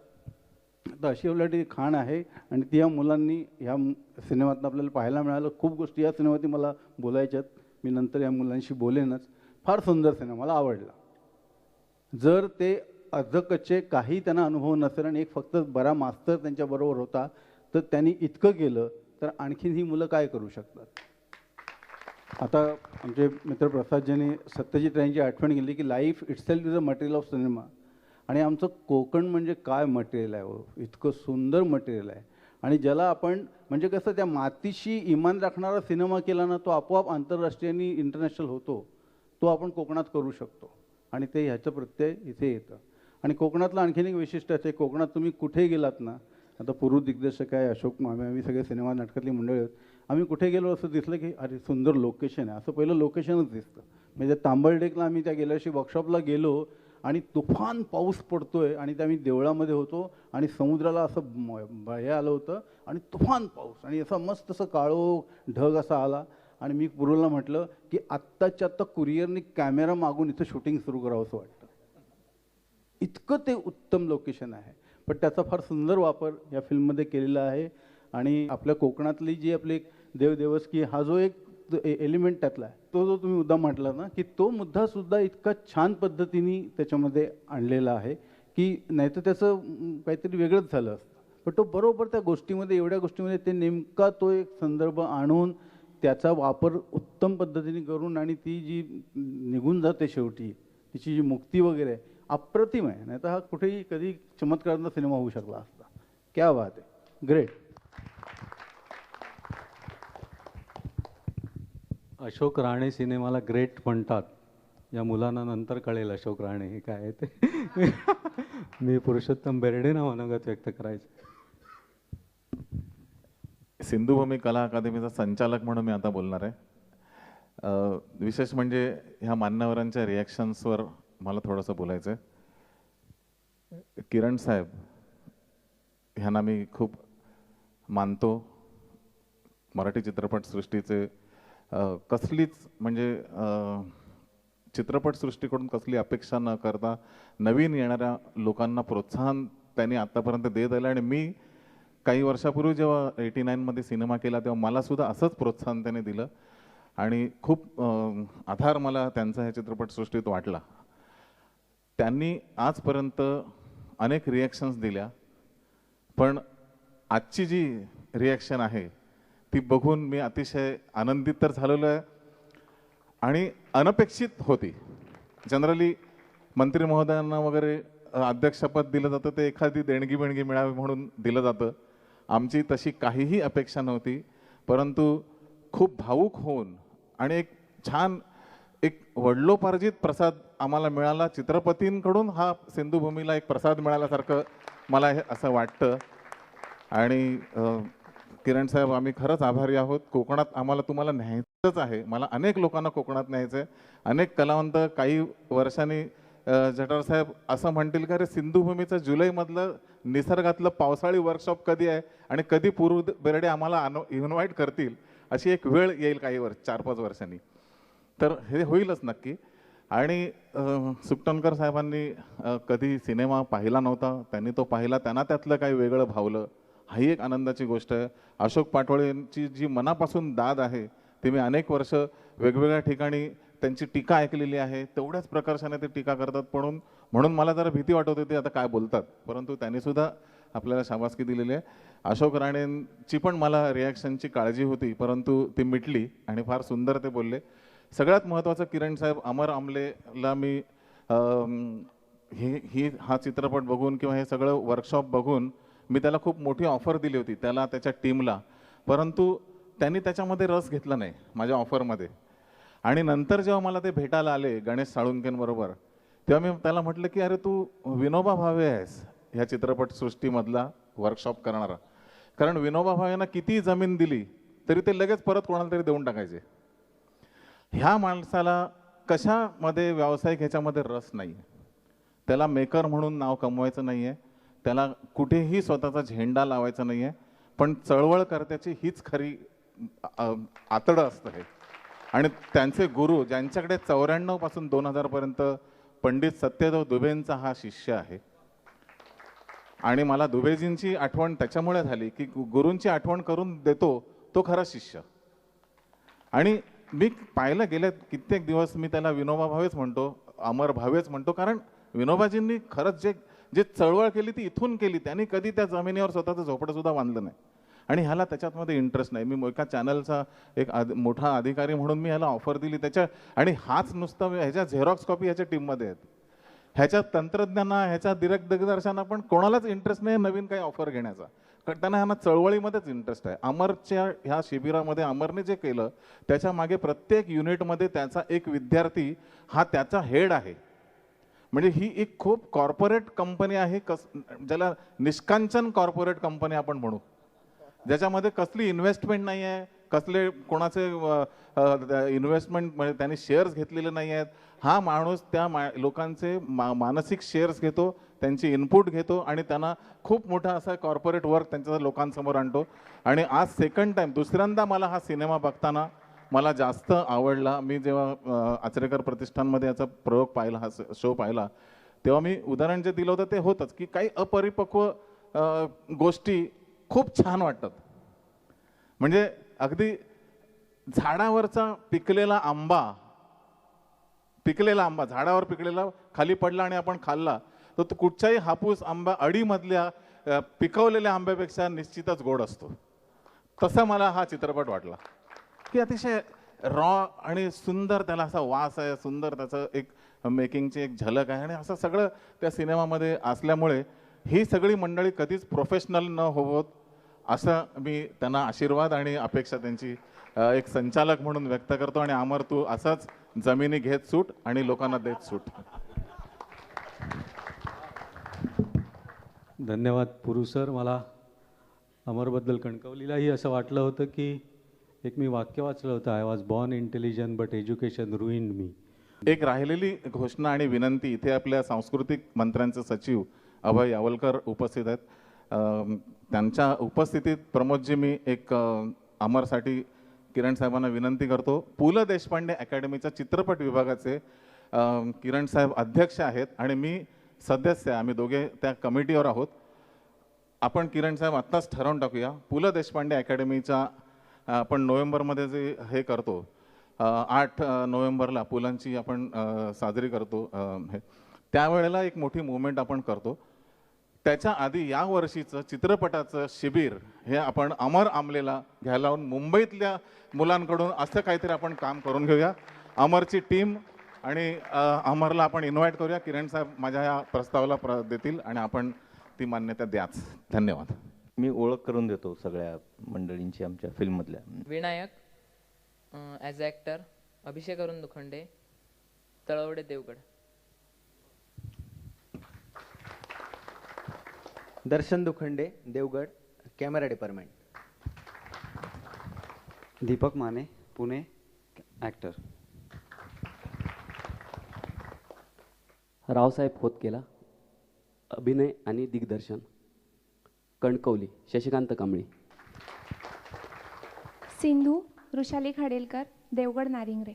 तर अशी उलटी खाण आहे आणि ती या मुलांनी ह्या सिनेमातून आपल्याला पाहायला मिळालं. खूप गोष्टी या सिनेमात मला बोलायच्यात, मी नंतर या मुलांशी बोलेनच. फार सुंदर सिनेमा, मला आवडला. जर ते अर्धकच्चे काही त्यांना अनुभव नसेल आणि एक फक्त बरा मास्तर त्यांच्याबरोबर होता, तर त्यांनी इतकं केलं तर आणखीन ही मुलं काय करू शकतात. आता आमचे मित्र प्रसादजींनी सत्यजित रायांची आठवण केली की life itself is a material of cinema. आणि आमचं कोकण म्हणजे काय मटेरियल आहे हो, इतकं सुंदर मटेरियल आहे. आणि ज्याला आपण म्हणजे कसं त्या मातीशी इमान राखणारा सिनेमा केला ना, तो आपोआप आंतरराष्ट्रीय आणि इंटरनॅशनल होतो. तो आपण कोकणात करू शकतो आणि ते ह्याचं प्रत्यय इथे येतं. आणि कोकणातलं आणखीन एक वैशिष्ट्य आहे, कोकणात तुम्ही कुठे गेलात ना, आता पूर्व दिग्दर्शक आहे अशोक मामे, आम्ही सगळे सिनेमा नाटकातली मंडळी आहेत, आम्ही कुठे गेलो असं दिसलं की अरे सुंदर लोकेशन आहे, असं पहिलं लोकेशनच दिसतं. म्हणजे तांबळडेकला आम्ही त्या गेल्या वर्षी वर्कशॉपला गेलो आणि तुफान पाऊस पडतोय आणि त्या आम्ही देवळामध्ये होतो आणि समुद्राला असं हे आलं होतं आणि तुफान पाऊस आणि असं मस्त असं काळो ढग असा आला. आणि मी पूर्वला म्हटलं की आत्ताच्या आत्ता कुरिअरनी कॅमेरा मागून इथं शूटिंग सुरू करावं असं वाटतं, इतकं ते उत्तम लोकेशन आहे. पण त्याचा फार सुंदर वापर या फिल्ममध्ये केलेला आहे. आणि आपल्या कोकणातली जी आपली देवदेवस्की हा जो एक एलिमेंट त्यातला आहे, तो जो तुम्ही मुद्दा म्हटला ना, की तो मुद्दासुद्धा इतका छान पद्धतीने त्याच्यामध्ये आणलेला आहे की नाही तर त्याचं काहीतरी वेगळंच झालं असतं. पण तो बरोबर त्या गोष्टीमध्ये, एवढ्या गोष्टीमध्ये ते नेमका तो एक संदर्भ आणून त्याचा वापर उत्तम पद्धतीने करून आणि ती जी निघून जाते शेवटी तिची जी मुक्ती वगैरे अप्रतिम आहे. नाही तर हा कुठेही कधी चमत्काराचा सिनेमा होऊ शकला असता. क्या बात आहे, ग्रेट. अशोक राणे सिनेमाला ग्रेट म्हणतात, या मुलांना नंतर कळेल अशोक राणे हे काय आहे ते. मी पुरुषोत्तम बेर्डे नावानगत व्यक्त करायचं. सिंधुभूमी कला अकादमीचा संचालक म्हणून मी आता बोलणार आहे. विशेष म्हणजे ह्या मान्यवरांच्या रिॲक्शन्सवर मला थोडंसं बोलायचं आहे. किरण साहेब ह्यांना मी खूप मानतो. मराठी चित्रपटसृष्टीचे कसलीच म्हणजे चित्रपटसृष्टीकडून कसली अपेक्षा न करता नवीन येणाऱ्या लोकांना प्रोत्साहन त्यांनी आत्तापर्यंत देत आलं. आणि मी काही वर्षापूर्वी जेव्हा 89मध्ये सिनेमा केला तेव्हा मला सुद्धा असंच प्रोत्साहन त्याने दिलं आणि खूप आधार मला त्यांचा ह्या चित्रपटसृष्टीत वाटला. त्यांनी आजपर्यंत अनेक रिॲक्शन्स दिल्या, पण आजची जी रिॲक्शन आहे ती बघून मी अतिशय आनंदित तर झालेलो आहे आणि अनपेक्षित होती. जनरली मंत्री महोदयांना वगैरे अध्यक्षपद दिलं जातं ते एखादी देणगी बेणगी मिळावी म्हणून दिलं जातं. आमची तशी काहीही अपेक्षा नव्हती, परंतु खूप भावूक होऊन आणि एक छान एक वडिलोपार्जित प्रसाद आम्हाला मिळाला. चित्रपतींकडून हा सिंधुभूमीला एक प्रसाद मिळाल्यासारखं मला हे असं वाटतं. आणि किरण साहेब, आम्ही खरंच आभारी आहोत. कोकणात आम्हाला तुम्हाला न्यायचंच आहे. मला अनेक लोकांना कोकणात न्यायचं आहे. अनेक कलावंत काही वर्षांनी जठार साहेब असं म्हणतील का रे, सिंधुभूमीचं जुलैमधलं निसर्गातलं पावसाळी वर्कशॉप कधी आहे आणि कधी पूर्व बेर्डे आम्हाला इन्व्हाइट करतील, अशी एक वेळ येईल काही 4-5 वर्षांनी. तर हे होईलच नक्की. आणि सुकटणकर साहेबांनी कधी सिनेमा पाहिला नव्हता, त्यांनी तो पाहिला, त्यांना त्यातलं काही वेगळं भावलं, ही एक आनंदाची गोष्ट आहे. अशोक पाटोळेंची जी मनापासून दाद आहे ती मी अनेक वर्ष वेगवेगळ्या ठिकाणी त्यांची टीका ऐकलेली आहे. तेवढ्याच प्रकर्षाने ते टीका करतात, म्हणून मला जरा भीती वाटत होती आता काय बोलतात, परंतु त्यांनी सुद्धा आपल्याला शाबासकी दिलेली आहे. अशोक राणेंची पण मला रिॲक्शनची काळजी होती, परंतु ती मिटली आणि फार सुंदर ते बोलले. सगळ्यात महत्त्वाचं, किरण साहेब, अमर आमलेला मी हा चित्रपट बघून किंवा हे सगळं वर्कशॉप बघून मी त्याला खूप मोठी ऑफर दिली होती, त्याला, त्याच्या टीमला, परंतु त्यांनी त्याच्यामध्ये रस घेतला नाही माझ्या ऑफरमध्ये. आणि नंतर जेव्हा मला ते भेटायला आले गणेश साळुंकेंबरोबर, तेव्हा मी त्याला म्हटलं की अरे तू विनोबा भावे आहेस ह्या चित्रपटसृष्टीमधला वर्कशॉप करणारा. कारण विनोबा भावेंना किती जमीन दिली तरी ते लगेच परत कोणाला तरी देऊन टाकायचे. ह्या माणसाला कशामध्ये व्यावसायिक ह्याच्यामध्ये रस नाही. त्याला मेकर म्हणून नाव कमवायचं नाही आहे, त्याला कुठेही स्वतःचा झेंडा लावायचा नाही आहे, पण चळवळकर्त्याची हीच खरी आतडं असतं हे. आणि त्यांचे गुरु, ज्यांच्याकडे 94 पासून 2000 पर्यंत पंडित सत्यदेव दुबेंचा हा शिष्य आहे. आणि मला दुबेजींची आठवण त्याच्यामुळे झाली की गुरूंची आठवण करून देतो तो खरा शिष्य. आणि मी पाहिलं गेले कित्येक दिवस मी त्याला विनोबा भावेच म्हणतो, अमर भावेच म्हणतो, कारण विनोबाजींनी खरंच जे चळवळ केली ती इथून केली. त्यांनी कधी त्या जमिनीवर स्वतःचं झोपडं सुद्धा बांधलं नाही. आणि ह्याला त्याच्यामध्ये इंटरेस्ट नाही. मी एका चॅनलचा एक मोठा अधिकारी म्हणून मी ह्याला ऑफर दिली त्याच्या, आणि हाच नुसता ह्याच्या झेरॉक्स कॉपी ह्याच्या टीममध्ये आहेत. ह्याच्या तंत्रज्ञाना, ह्याच्या दिग्दर्शना पण कोणालाच इंटरेस्ट नाही नवीन काही ऑफर घेण्याचा, कारण त्यांना ह्यांना चळवळीमध्येच इंटरेस्ट आहे. अमरच्या ह्या शिबिरामध्ये अमरने जे केलं त्याच्या मागे प्रत्येक युनिटमध्ये त्याचा एक विद्यार्थी हा त्याचा हेड आहे. म्हणजे ही एक खूप कॉर्पोरेट कंपनी आहे, ज्याला निष्कांचन कॉर्पोरेट कंपनी आपण म्हणू, ज्याच्यामध्ये कसली इन्व्हेस्टमेंट नाही आहे, कसले कोणाचे इन्व्हेस्टमेंट म्हणजे त्यांनी शेअर्स घेतलेले नाही आहेत. हा माणूस त्या लोकांचे मानसिक शेअर्स घेतो, त्यांची इनपुट घेतो आणि त्यांना खूप मोठा असा कॉर्पोरेट वर्क त्यांच्या लोकांसमोर आणतो. आणि आज सेकंड टाइम, दुसऱ्यांदा मला हा सिनेमा बघताना मला जास्त आवडला. मी जेव्हा आचरेकर प्रतिष्ठानमध्ये याचा प्रयोग पाहिला, हा शो पाहिला, तेव्हा मी उदाहरण जे दिलं होतं ते होतंच की काही अपरिपक्व गोष्टी खूप छान वाटतात. म्हणजे अगदी झाडावरचा पिकलेला आंबा झाडावर पिकलेला खाली पडला आणि आपण खाल्ला तर तो कुठच्याही हापूस आंबा अडीमधल्या पिकवलेल्या आंब्यापेक्षा निश्चितच गोड असतो. तसा मला हा चित्रपट वाटला की अतिशय रॉ आणि सुंदर, त्याला असा वास आहे, सुंदर त्याचं एक मेकिंगची एक झलक आहे. आणि असं सगळं त्या सिनेमामध्ये असल्यामुळे ही सगळी मंडळी कधीच प्रोफेशनल न होवोत असं मी त्यांना आशीर्वाद आणि अपेक्षा त्यांची एक संचालक म्हणून व्यक्त करतो. आणि अमर, तू असाच जमिनी घेत सूट आणि लोकांना देत सूट. धन्यवाद पुरू सर. मला अमरबद्दल कणकवलीलाही असं वाटलं होतं की एक मी वाक्य वाचलं होतं, I was born intelligent but education ruined me. एक राहिलेली घोषणा आणि विनंती, इथे आपल्या सांस्कृतिक मंत्र्यांचे सचिव अभय यावलकर उपस्थित आहेत. त्यांच्या उपस्थितीत प्रमोदजी मी एक अमरसाठी किरण साहेबांना विनंती करतो. पु ल देशपांडे अकॅडमीच्या चित्रपट विभागाचे किरण साहेब अध्यक्ष आहेत आणि मी सदस्य आहे. आम्ही दोघे त्या कमिटीवर आहोत. आपण किरण साहेब आत्ताच ठरवून टाकूया, पु ल देशपांडे अकॅडमीचा आपण नोव्हेंबरमध्ये जे हे करतो, 8 नोव्हेंबरला पुलांची आपण साजरी करतो, त्यावेळेला एक मोठी मुवमेंट आपण करतो. त्याच्या आधी या वर्षीचं चित्रपटाचं शिबिर हे आपण अमर आमलेला घ्यायला लावून मुंबईतल्या मुलांकडून असं काहीतरी आपण काम करून घेऊया. अमरची टीम आणि अमरला आपण इन्व्हाइट करूया. किरण साहेब माझ्या या प्रस्तावाला देतील आणि आपण ती मान्यता द्याच. धन्यवाद. मी ओळख करून देतो सगळ्या मंडळींची आमच्या फिल्ममधल्या. Vinayak as actor, Abhishek Arun Dukhande, Talawade Devgad. Darshan Dukhande Devgad, camera department. Deepak Mane Pune, actor. Raosaheb खोतकेला, अभिनय आणि दिग्दर्शन, कणकवली, शशिकांत कांबळी. सिंधू वृषाली खाडेलकर, देवगड नारिंगरे.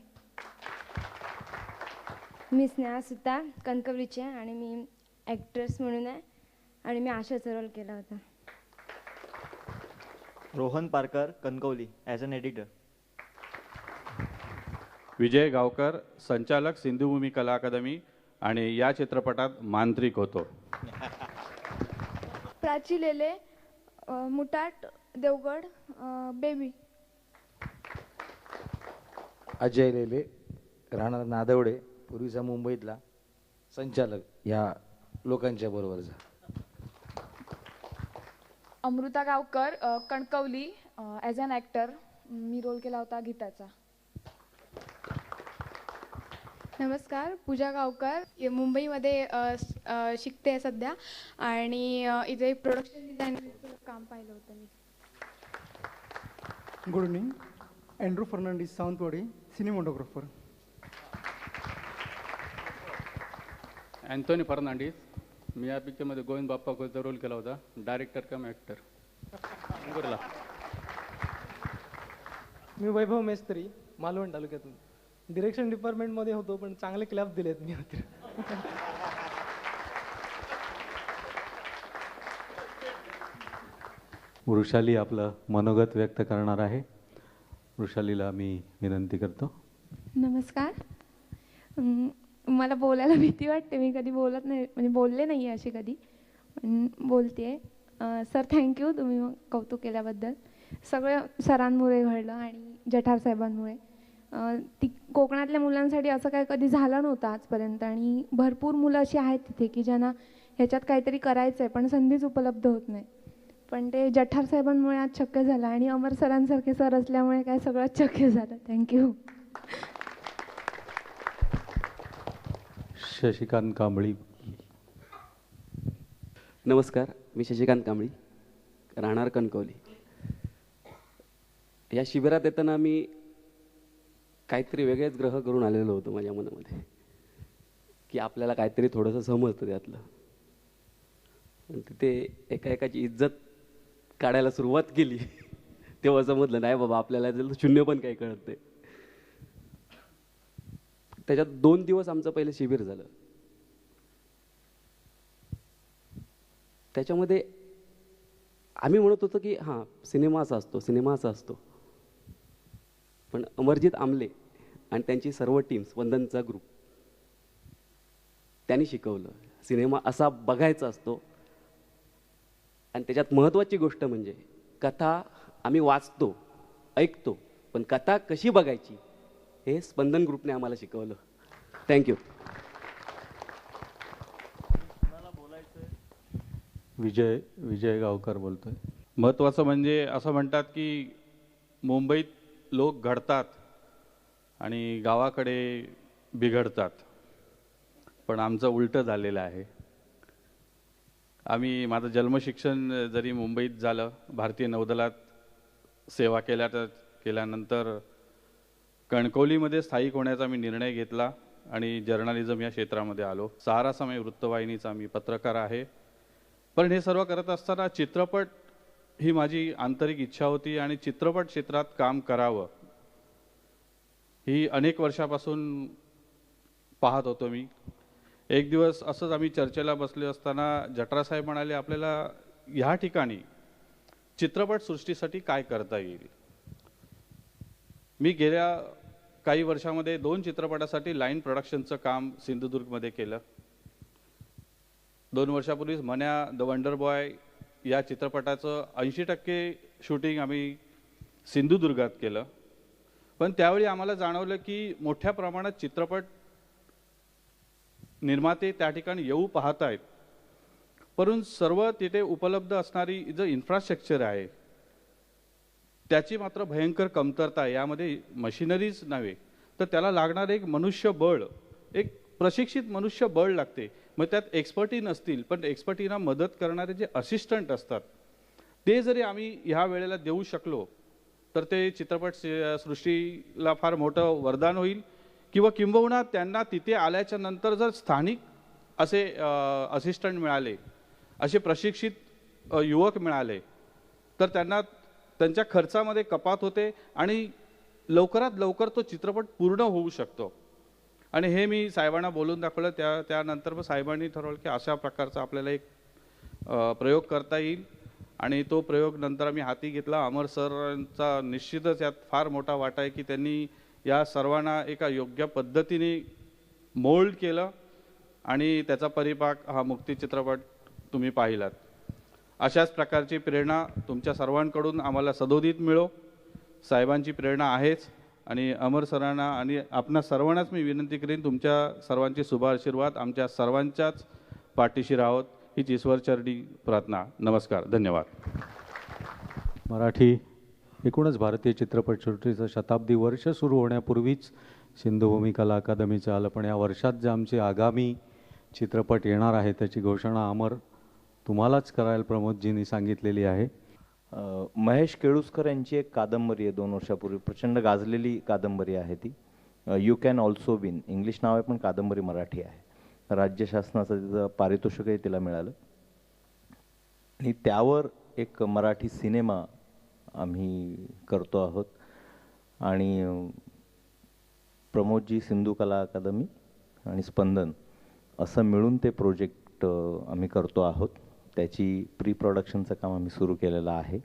मी स्नेहा सुतार, कणकवलीचे, आणि मी ॲक्ट्रेस म्हणून आहे आणि मी आशाचा रोल केला होता. Rohan Parkar, Kankavli, as an editor. Vijay Gaonkar, संचालक, सिंधुभूमी कला अकादमी, आणि या चित्रपटात मांत्रिक होतो. प्राची लेले, मुटाट, देवगड, बेबी. अजय लेले, राहणार नादवडे, पूर्वीचा मुंबईतला, संचालक या लोकांच्या बरोबरचा. Amruta Gaonkar, Kankavli, as an actor. मी रोल केला होता गीताचा. नमस्कार, पूजा गावकर, मुंबईमध्ये शिकते सध्या आणि इथे प्रोडक्शन डिझायनरचं काम पाहिलं होतं मी. Good evening, Andrew Fernandes, Sawantwadi, cinematographer. Anthony Fernandes, मी या पिक्चरमध्ये गोविंद बाप्पा कोलचा रोल केला होता, डायरेक्टर कम ॲक्टर. गुरला. मी वैभव मेस्त्री, मालवण तालुक्यातून. डिरेक्शन डिपार्टमेंटमध्ये होतो, पण चांगले क्लॅप दिलेत मी होते. वृषाली आपलं मनोगत व्यक्त करणार आहे. वृषालीला मी विनंती करतो. नमस्कार. मला बोलायला भीती वाटते, मी कधी बोलत नाही, म्हणजे बोलले नाही आहे अशी कधी, पण बोलते. सर थँक्यू, तुम्ही कौतुक केल्याबद्दल. सगळं सरांमुळे घडलं आणि जठार साहेबांमुळे. ती कोकणातल्या मुलांसाठी असं काय कधी झालं नव्हतं आजपर्यंत, आणि भरपूर मुलं अशी आहेत तिथे की ज्यांना ह्याच्यात काहीतरी करायचं आहे पण संधीच उपलब्ध होत नाही. पण ते जठार साहेबांमुळे आज शक्य झालं आणि अमर सरांसारखे सर असल्यामुळे काय सगळंच शक्य झालं. थँक्यू. शशिकांत कांबळी. नमस्कार, मी शशिकांत कांबळी, राहणार कणकवली. या शिबिरात येताना मी काहीतरी वेगळेच ग्रह करून आलेलो होतो माझ्या मनामध्ये, की आपल्याला काहीतरी थोडंसं समजतं त्यातलं. पण तिथे एका एकाची इज्जत काढायला सुरुवात केली तेव्हा समजलं नाही बाबा, आपल्याला शून्य पण काही कळत नाही. त्याच्यात 2 दिवस आमचं पहिलं शिबिर झालं. त्याच्यामध्ये आम्ही म्हणत होतो की हां, सिनेमा असा असतो, सिनेमा असा असतो. पण अमरजित आमले आणि त्यांची सर्व टीम्स, वंदनचा ग्रुप, त्यांनी शिकवलं सिनेमा असा बघायचा असतो. आणि त्याच्यात महत्त्वाची गोष्ट म्हणजे कथा आम्ही वाचतो, ऐकतो, पण कथा कशी बघायची हे स्पंदन ग्रुपने आम्हाला शिकवलं. थँक्यू. विजय गावकर बोलतोय. महत्त्वाचं म्हणजे असं म्हणतात की मुंबईत लोक घडतात आणि गावाकडे बिघडतात, पण आमचं उलटं झालेलं आहे. आम्ही, माझं जन्मशिक्षण जरी मुंबईत झालं, भारतीय नौदलात सेवा केल्यानंतर कणकवलीमध्ये स्थायिक होण्याचा मी निर्णय घेतला आणि जर्नलिझम या क्षेत्रामध्ये आलो. सहारा समय वृत्तवाहिनीचा मी पत्रकार आहे. पण हे सर्व करत असताना चित्रपट ही माझी आंतरिक इच्छा होती आणि चित्रपट क्षेत्रात काम करावं ही अनेक वर्षापासून पाहत होतो मी. एक दिवस असंच आम्ही चर्चेला बसले असताना जठरासाहेब म्हणाले, आपल्याला ह्या ठिकाणी चित्रपट सृष्टीसाठी काय करता येईल. मी गेल्या काही वर्षामध्ये 2 चित्रपटासाठी लाईन प्रोडक्शनचं काम सिंधुदुर्गमध्ये केलं. 2 वर्षापूर्वीच मन्या द वंडर बॉय या चित्रपटाचं 80% शूटिंग आम्ही सिंधुदुर्गात केलं. पण त्यावेळी आम्हाला जाणवलं की मोठ्या प्रमाणात चित्रपट निर्माते त्या ठिकाणी येऊ पाहत आहेत, परंतु सर्व तिथे उपलब्ध असणारी जो इन्फ्रास्ट्रक्चर आहे त्याची मात्र भयंकर कमतरता आहे. यामध्ये मशिनरीज नव्हे तर त्याला लागणारं एक मनुष्यबळ, एक प्रशिक्षित मनुष्यबळ लागते. मग त्यात एक्सपर्टी नसतील पण एक्सपर्टीना मदत करणारे जे असिस्टंट असतात ते जरी आम्ही ह्या वेळेला देऊ शकलो तर ते चित्रपट सृष्टीला फार मोठं वरदान होईल. किंबहुना त्यांना तिथे आल्याच्या नंतर जर स्थानिक असे असिस्टंट मिळाले, असे प्रशिक्षित युवक मिळाले तर त्यांना त्यांच्या खर्चामध्ये कपात होते आणि लवकरात लवकर तो चित्रपट पूर्ण होऊ शकतो. आणि हे मी साहेबांना बोलून दाखवलं. त्यानंतर मग साहेबांनी ठरवलं की अशा प्रकारचा आपल्याला एक प्रयोग करता येईल आणि तो प्रयोग नंतर आम्ही हाती घेतला. अमर सरांचा निश्चितच यात फार मोठा वाटा आहे की त्यांनी या सर्वांना एका योग्य पद्धतीने मोल्ड केलं आणि त्याचा परिपाक हा मुक्ती चित्रपट तुम्ही पाहिलात. अशाच प्रकारची प्रेरणा तुमच्या सर्वांकडून आम्हाला सदोदित मिळो. साहेबांची प्रेरणा आहेच आणि अमर सरांना आणि आपणा सर्वांनाच मी विनंती करीन तुमच्या सर्वांचे शुभ आशीर्वाद आमच्या सर्वांच्याच पाठीशी राहोत हीच ईश्वरचरणी प्रार्थना. नमस्कार, धन्यवाद. मराठी एकूणच भारतीय चित्रपटसृष्टीचं शताब्दी वर्ष सुरू होण्यापूर्वीच सिंधुभूमी कला अकादमीचं आलं, पण या वर्षात जे आमचे आगामी चित्रपट येणार आहे त्याची घोषणा अमर तुम्हालाच करायला प्रमोदजींनी सांगितलेली आहे. महेश केळुसकर यांची एक कादंबरी आहे 2 वर्षापूर्वी, प्रचंड गाजलेली कादंबरी आहे ती. You can also win, English नाव आहे पण कादंबरी मराठी आहे. राज्य शासनाचं तिचं पारितोषिकही तिला मिळालं आणि त्यावर एक मराठी सिनेमा आम्ही करतो आहोत आणि प्रमोदजी, सिंधू कला अकादमी आणि स्पंदन असं मिळून ते प्रोजेक्ट आम्ही करतो आहोत. त्याची प्री प्रोडक्शनचं काम आम्ही सुरू केलेलं आहे.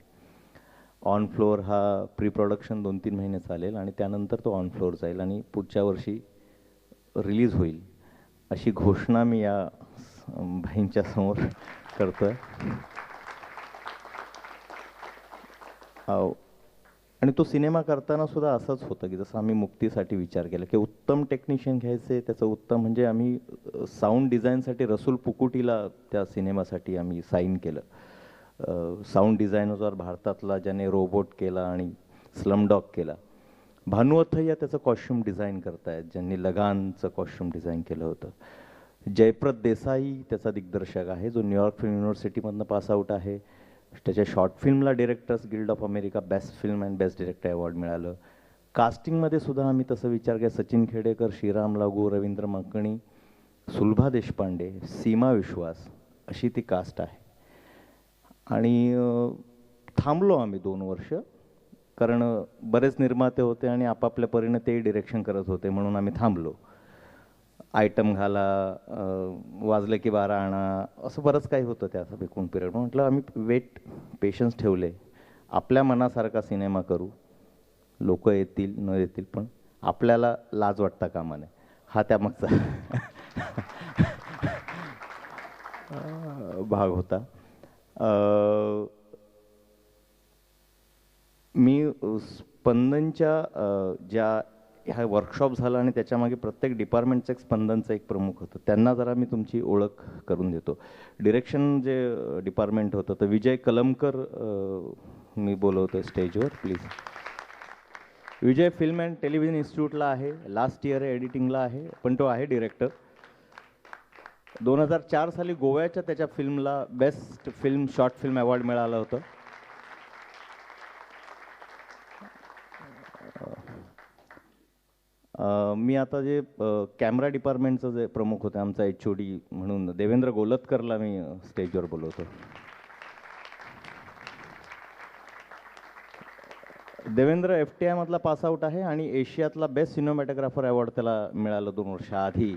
ऑन फ्लोअर हा प्री प्रोडक्शन 2-3 महिने चालेल आणि त्यानंतर तो ऑन फ्लोअर जाईल आणि पुढच्या वर्षी रिलीज होईल अशी घोषणा मी या भाईंच्या समोर करतोय. आणि तो सिनेमा करताना सुद्धा असंच होतं की जसं आम्ही मुक्तीसाठी विचार केला की उत्तम टेक्निशियन घ्यायचे. त्याचं उत्तम म्हणजे आम्ही साऊंड डिझाईनसाठी रसूल पुकुटीला त्या सिनेमासाठी आम्ही साईन केलं. साऊंड डिझायनर भारतातला ज्याने रोबोट केला आणि स्लमडॉग केला. भानुअथय्या त्याचं कॉस्ट्युम डिझाईन करतायत, ज्यांनी लगानचं कॉस्ट्युम डिझाईन केलं होतं. जयप्रद देसाई त्याचा दिग्दर्शक आहे जो न्यूयॉर्क फिल्म युनिव्हर्सिटीमधनं पासआउट आहे. त्याच्या शॉर्ट फिल्मला directors guild of America best film and best director award मिळालं. कास्टिंगमध्ये सुद्धा आम्ही तसं विचार केला. सचिन खेडेकर, श्रीराम लागू, रवींद्र मंकणी, सुलभा देशपांडे, सीमा विश्वास अशी ती कास्ट आहे. आणि थांबलो आम्ही 2 वर्ष कारण बरेच निर्माते होते आणि आपापल्या परीने तेही डिरेक्शन करत होते म्हणून आम्ही थांबलो. आयटम घाला, वाजलं की 12 आणा, असं बरंच काही होतं त्याचा एकूण पिरियड. म्हटलं आम्ही पेशन्स ठेवले. आपल्या मनासारखा सिनेमा करू, लोक येतील न येतील पण आपल्याला लाज वाटता कामा नये, हा त्यामागचा भाग होता. मी स्पंदनच्या ज्या ह्या वर्कशॉप झाला आणि त्याच्यामागे प्रत्येक डिपार्टमेंटचं एक स्पंदनचं एक प्रमुख होतं, त्यांना जरा मी तुमची ओळख करून देतो. डिरेक्शन जे डिपार्टमेंट होतं तर विजय कलमकर मी बोलवतो स्टेजवर please. Vijay film and television इन्स्टिट्यूटला आहे, लास्ट इयर एडिटिंगला आहे, पण तो आहे डिरेक्टर. 2004 साली गोव्याच्या त्याच्या फिल्मला best film short film award मिळालं होतं. मी आता जे कॅमेरा डिपार्टमेंटचं जे प्रमुख होते आमचा HOD म्हणून देवेंद्र गोलतकरला मी स्टेजवर बोलवतो. देवेंद्र FTI मधला पासआउट आहे आणि एशियातला बेस्ट सिनेमॅटोग्राफर अवॉर्ड त्याला मिळालं 2 वर्ष आधी.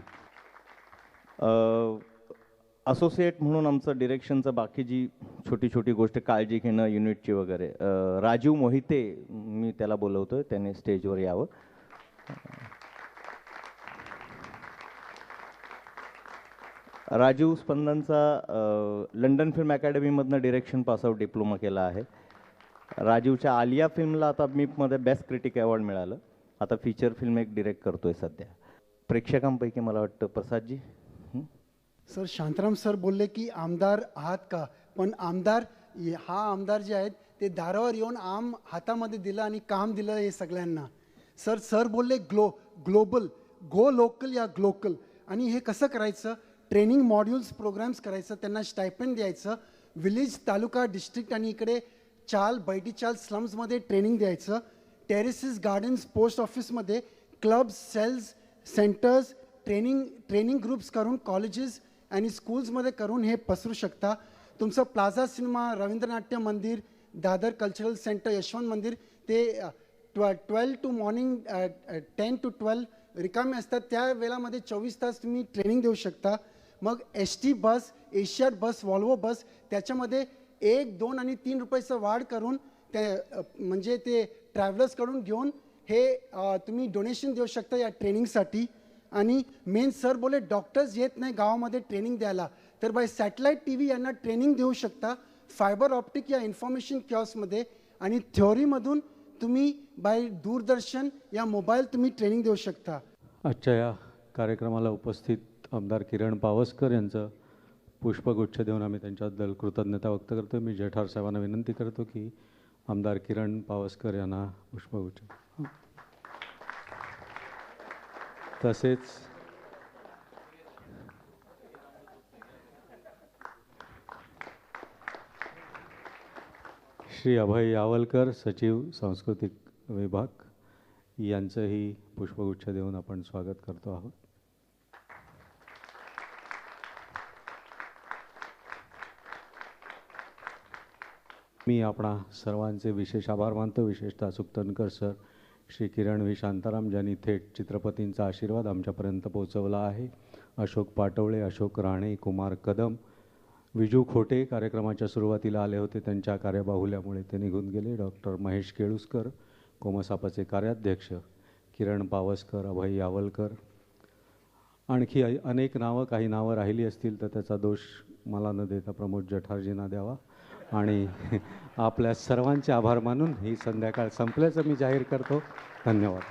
असोसिएट म्हणून आमचं डिरेक्शनचं बाकी जी छोटी छोटी गोष्ट काळजी घेणं युनिटची वगैरे, राजीव मोहिते मी त्याला बोलवतोय, त्याने स्टेजवर यावं. राजीव स्पंदनचा लंडन फिल्म अकॅडमीमधनं डिरेक्शन पासआउट डिप्लोमा केला आहे. राजीवच्या आलिया फिल्मला आता मीपमध्ये बेस्ट क्रिटिक अवॉर्ड मिळालं. आता फीचर फिल्म एक डिरेक्ट करतोय सध्या. प्रेक्षकांपैकी मला वाटतं प्रसादजी. सर शांताराम सर बोलले की आमदार आहात का, पण हा आमदार जे आहेत ते दारावर येऊन हातामध्ये दिलं आणि काम दिलं हे सगळ्यांना. सर बोलले ग्लोबल, गो लोकल या ग्लोकल. आणि हे कसं करायचं, ट्रेनिंग मॉड्यूल्स प्रोग्राम्स करायचं, त्यांना स्टायपेंड द्यायचं, विलेज तालुका डिस्ट्रिक्ट आणि इकडे बैठी चाल स्लम्समध्ये ट्रेनिंग द्यायचं, टेरेसेस गार्डन्स पोस्ट ऑफिसमध्ये clubs sales centres training groups करून कॉलेजेस आणि स्कूल्समध्ये करून हे पसरू शकता. तुमचं प्लाझा सिनेमा, रवींद्रनाट्य मंदिर, दादर कल्चरल सेंटर, यशवंत मंदिर ते 12 टू मॉर्निंग 10 to 12 रिकामे असतात. त्या वेळामध्ये 24 तास तुम्ही ट्रेनिंग देऊ शकता. मग ST बस, एशियाड बस, वॉल्वो बस त्याच्यामध्ये 1, 2 आणि 3 रुपयाचं वाढ करून म्हणजे ते ट्रॅव्हलर्सकडून घेऊन हे तुम्ही डोनेशन देऊ शकता या ट्रेनिंगसाठी. आणि मेन सर बोले डॉक्टर्स येत नाही गावामध्ये ट्रेनिंग द्यायला, तर बाय सॅटेलाईट TV यांना ट्रेनिंग देऊ शकता फायबर ऑप्टिक या इन्फॉर्मेशन किऑस्कमध्ये. आणि थ्योरीमधून तुम्ही बाय दूरदर्शन या मोबाईल तुम्ही ट्रेनिंग देऊ शकता. आजच्या या कार्यक्रमाला उपस्थित आमदार किरण पावसकर यांचं पुष्पगुच्छ देऊन आम्ही त्यांच्याबद्दल कृतज्ञता व्यक्त करतो. मी जठार साहेबांना विनंती करतो की आमदार किरण पावसकर यांना पुष्पगुच्छ. तसेच श्री अभय यावलकर, सचिव सांस्कृतिक विभाग यांचंही पुष्पगुच्छ देऊन आपण स्वागत करतो आहोत. मी आपणा सर्वांचे विशेष आभार मानतो, विशेषतः सुक्तनकर सर, श्री किरण व्ही शांताराम ज्यांनी थेट चित्रपतींचा आशीर्वाद आमच्यापर्यंत पोहोचवला आहे. अशोक पाटवळे, अशोक राणे, कुमार कदम, विजू खोटे कार्यक्रमाच्या सुरुवातीला आले होते, त्यांच्या कार्यबाहुल्यामुळे ते निघून गेले. डॉक्टर महेश केळुसकर, कोमसापाचे कार्याध्यक्ष, किरण पावसकर, अभय यावलकर, आणखी अनेक नावं, काही नावं राहिली असतील तर त्याचा दोष मला न देता प्रमोद जठारजींना द्यावा. आणि आपल्या सर्वांचे आभार मानून ही संध्याकाळ संपल्याचं मी जाहीर करतो. धन्यवाद.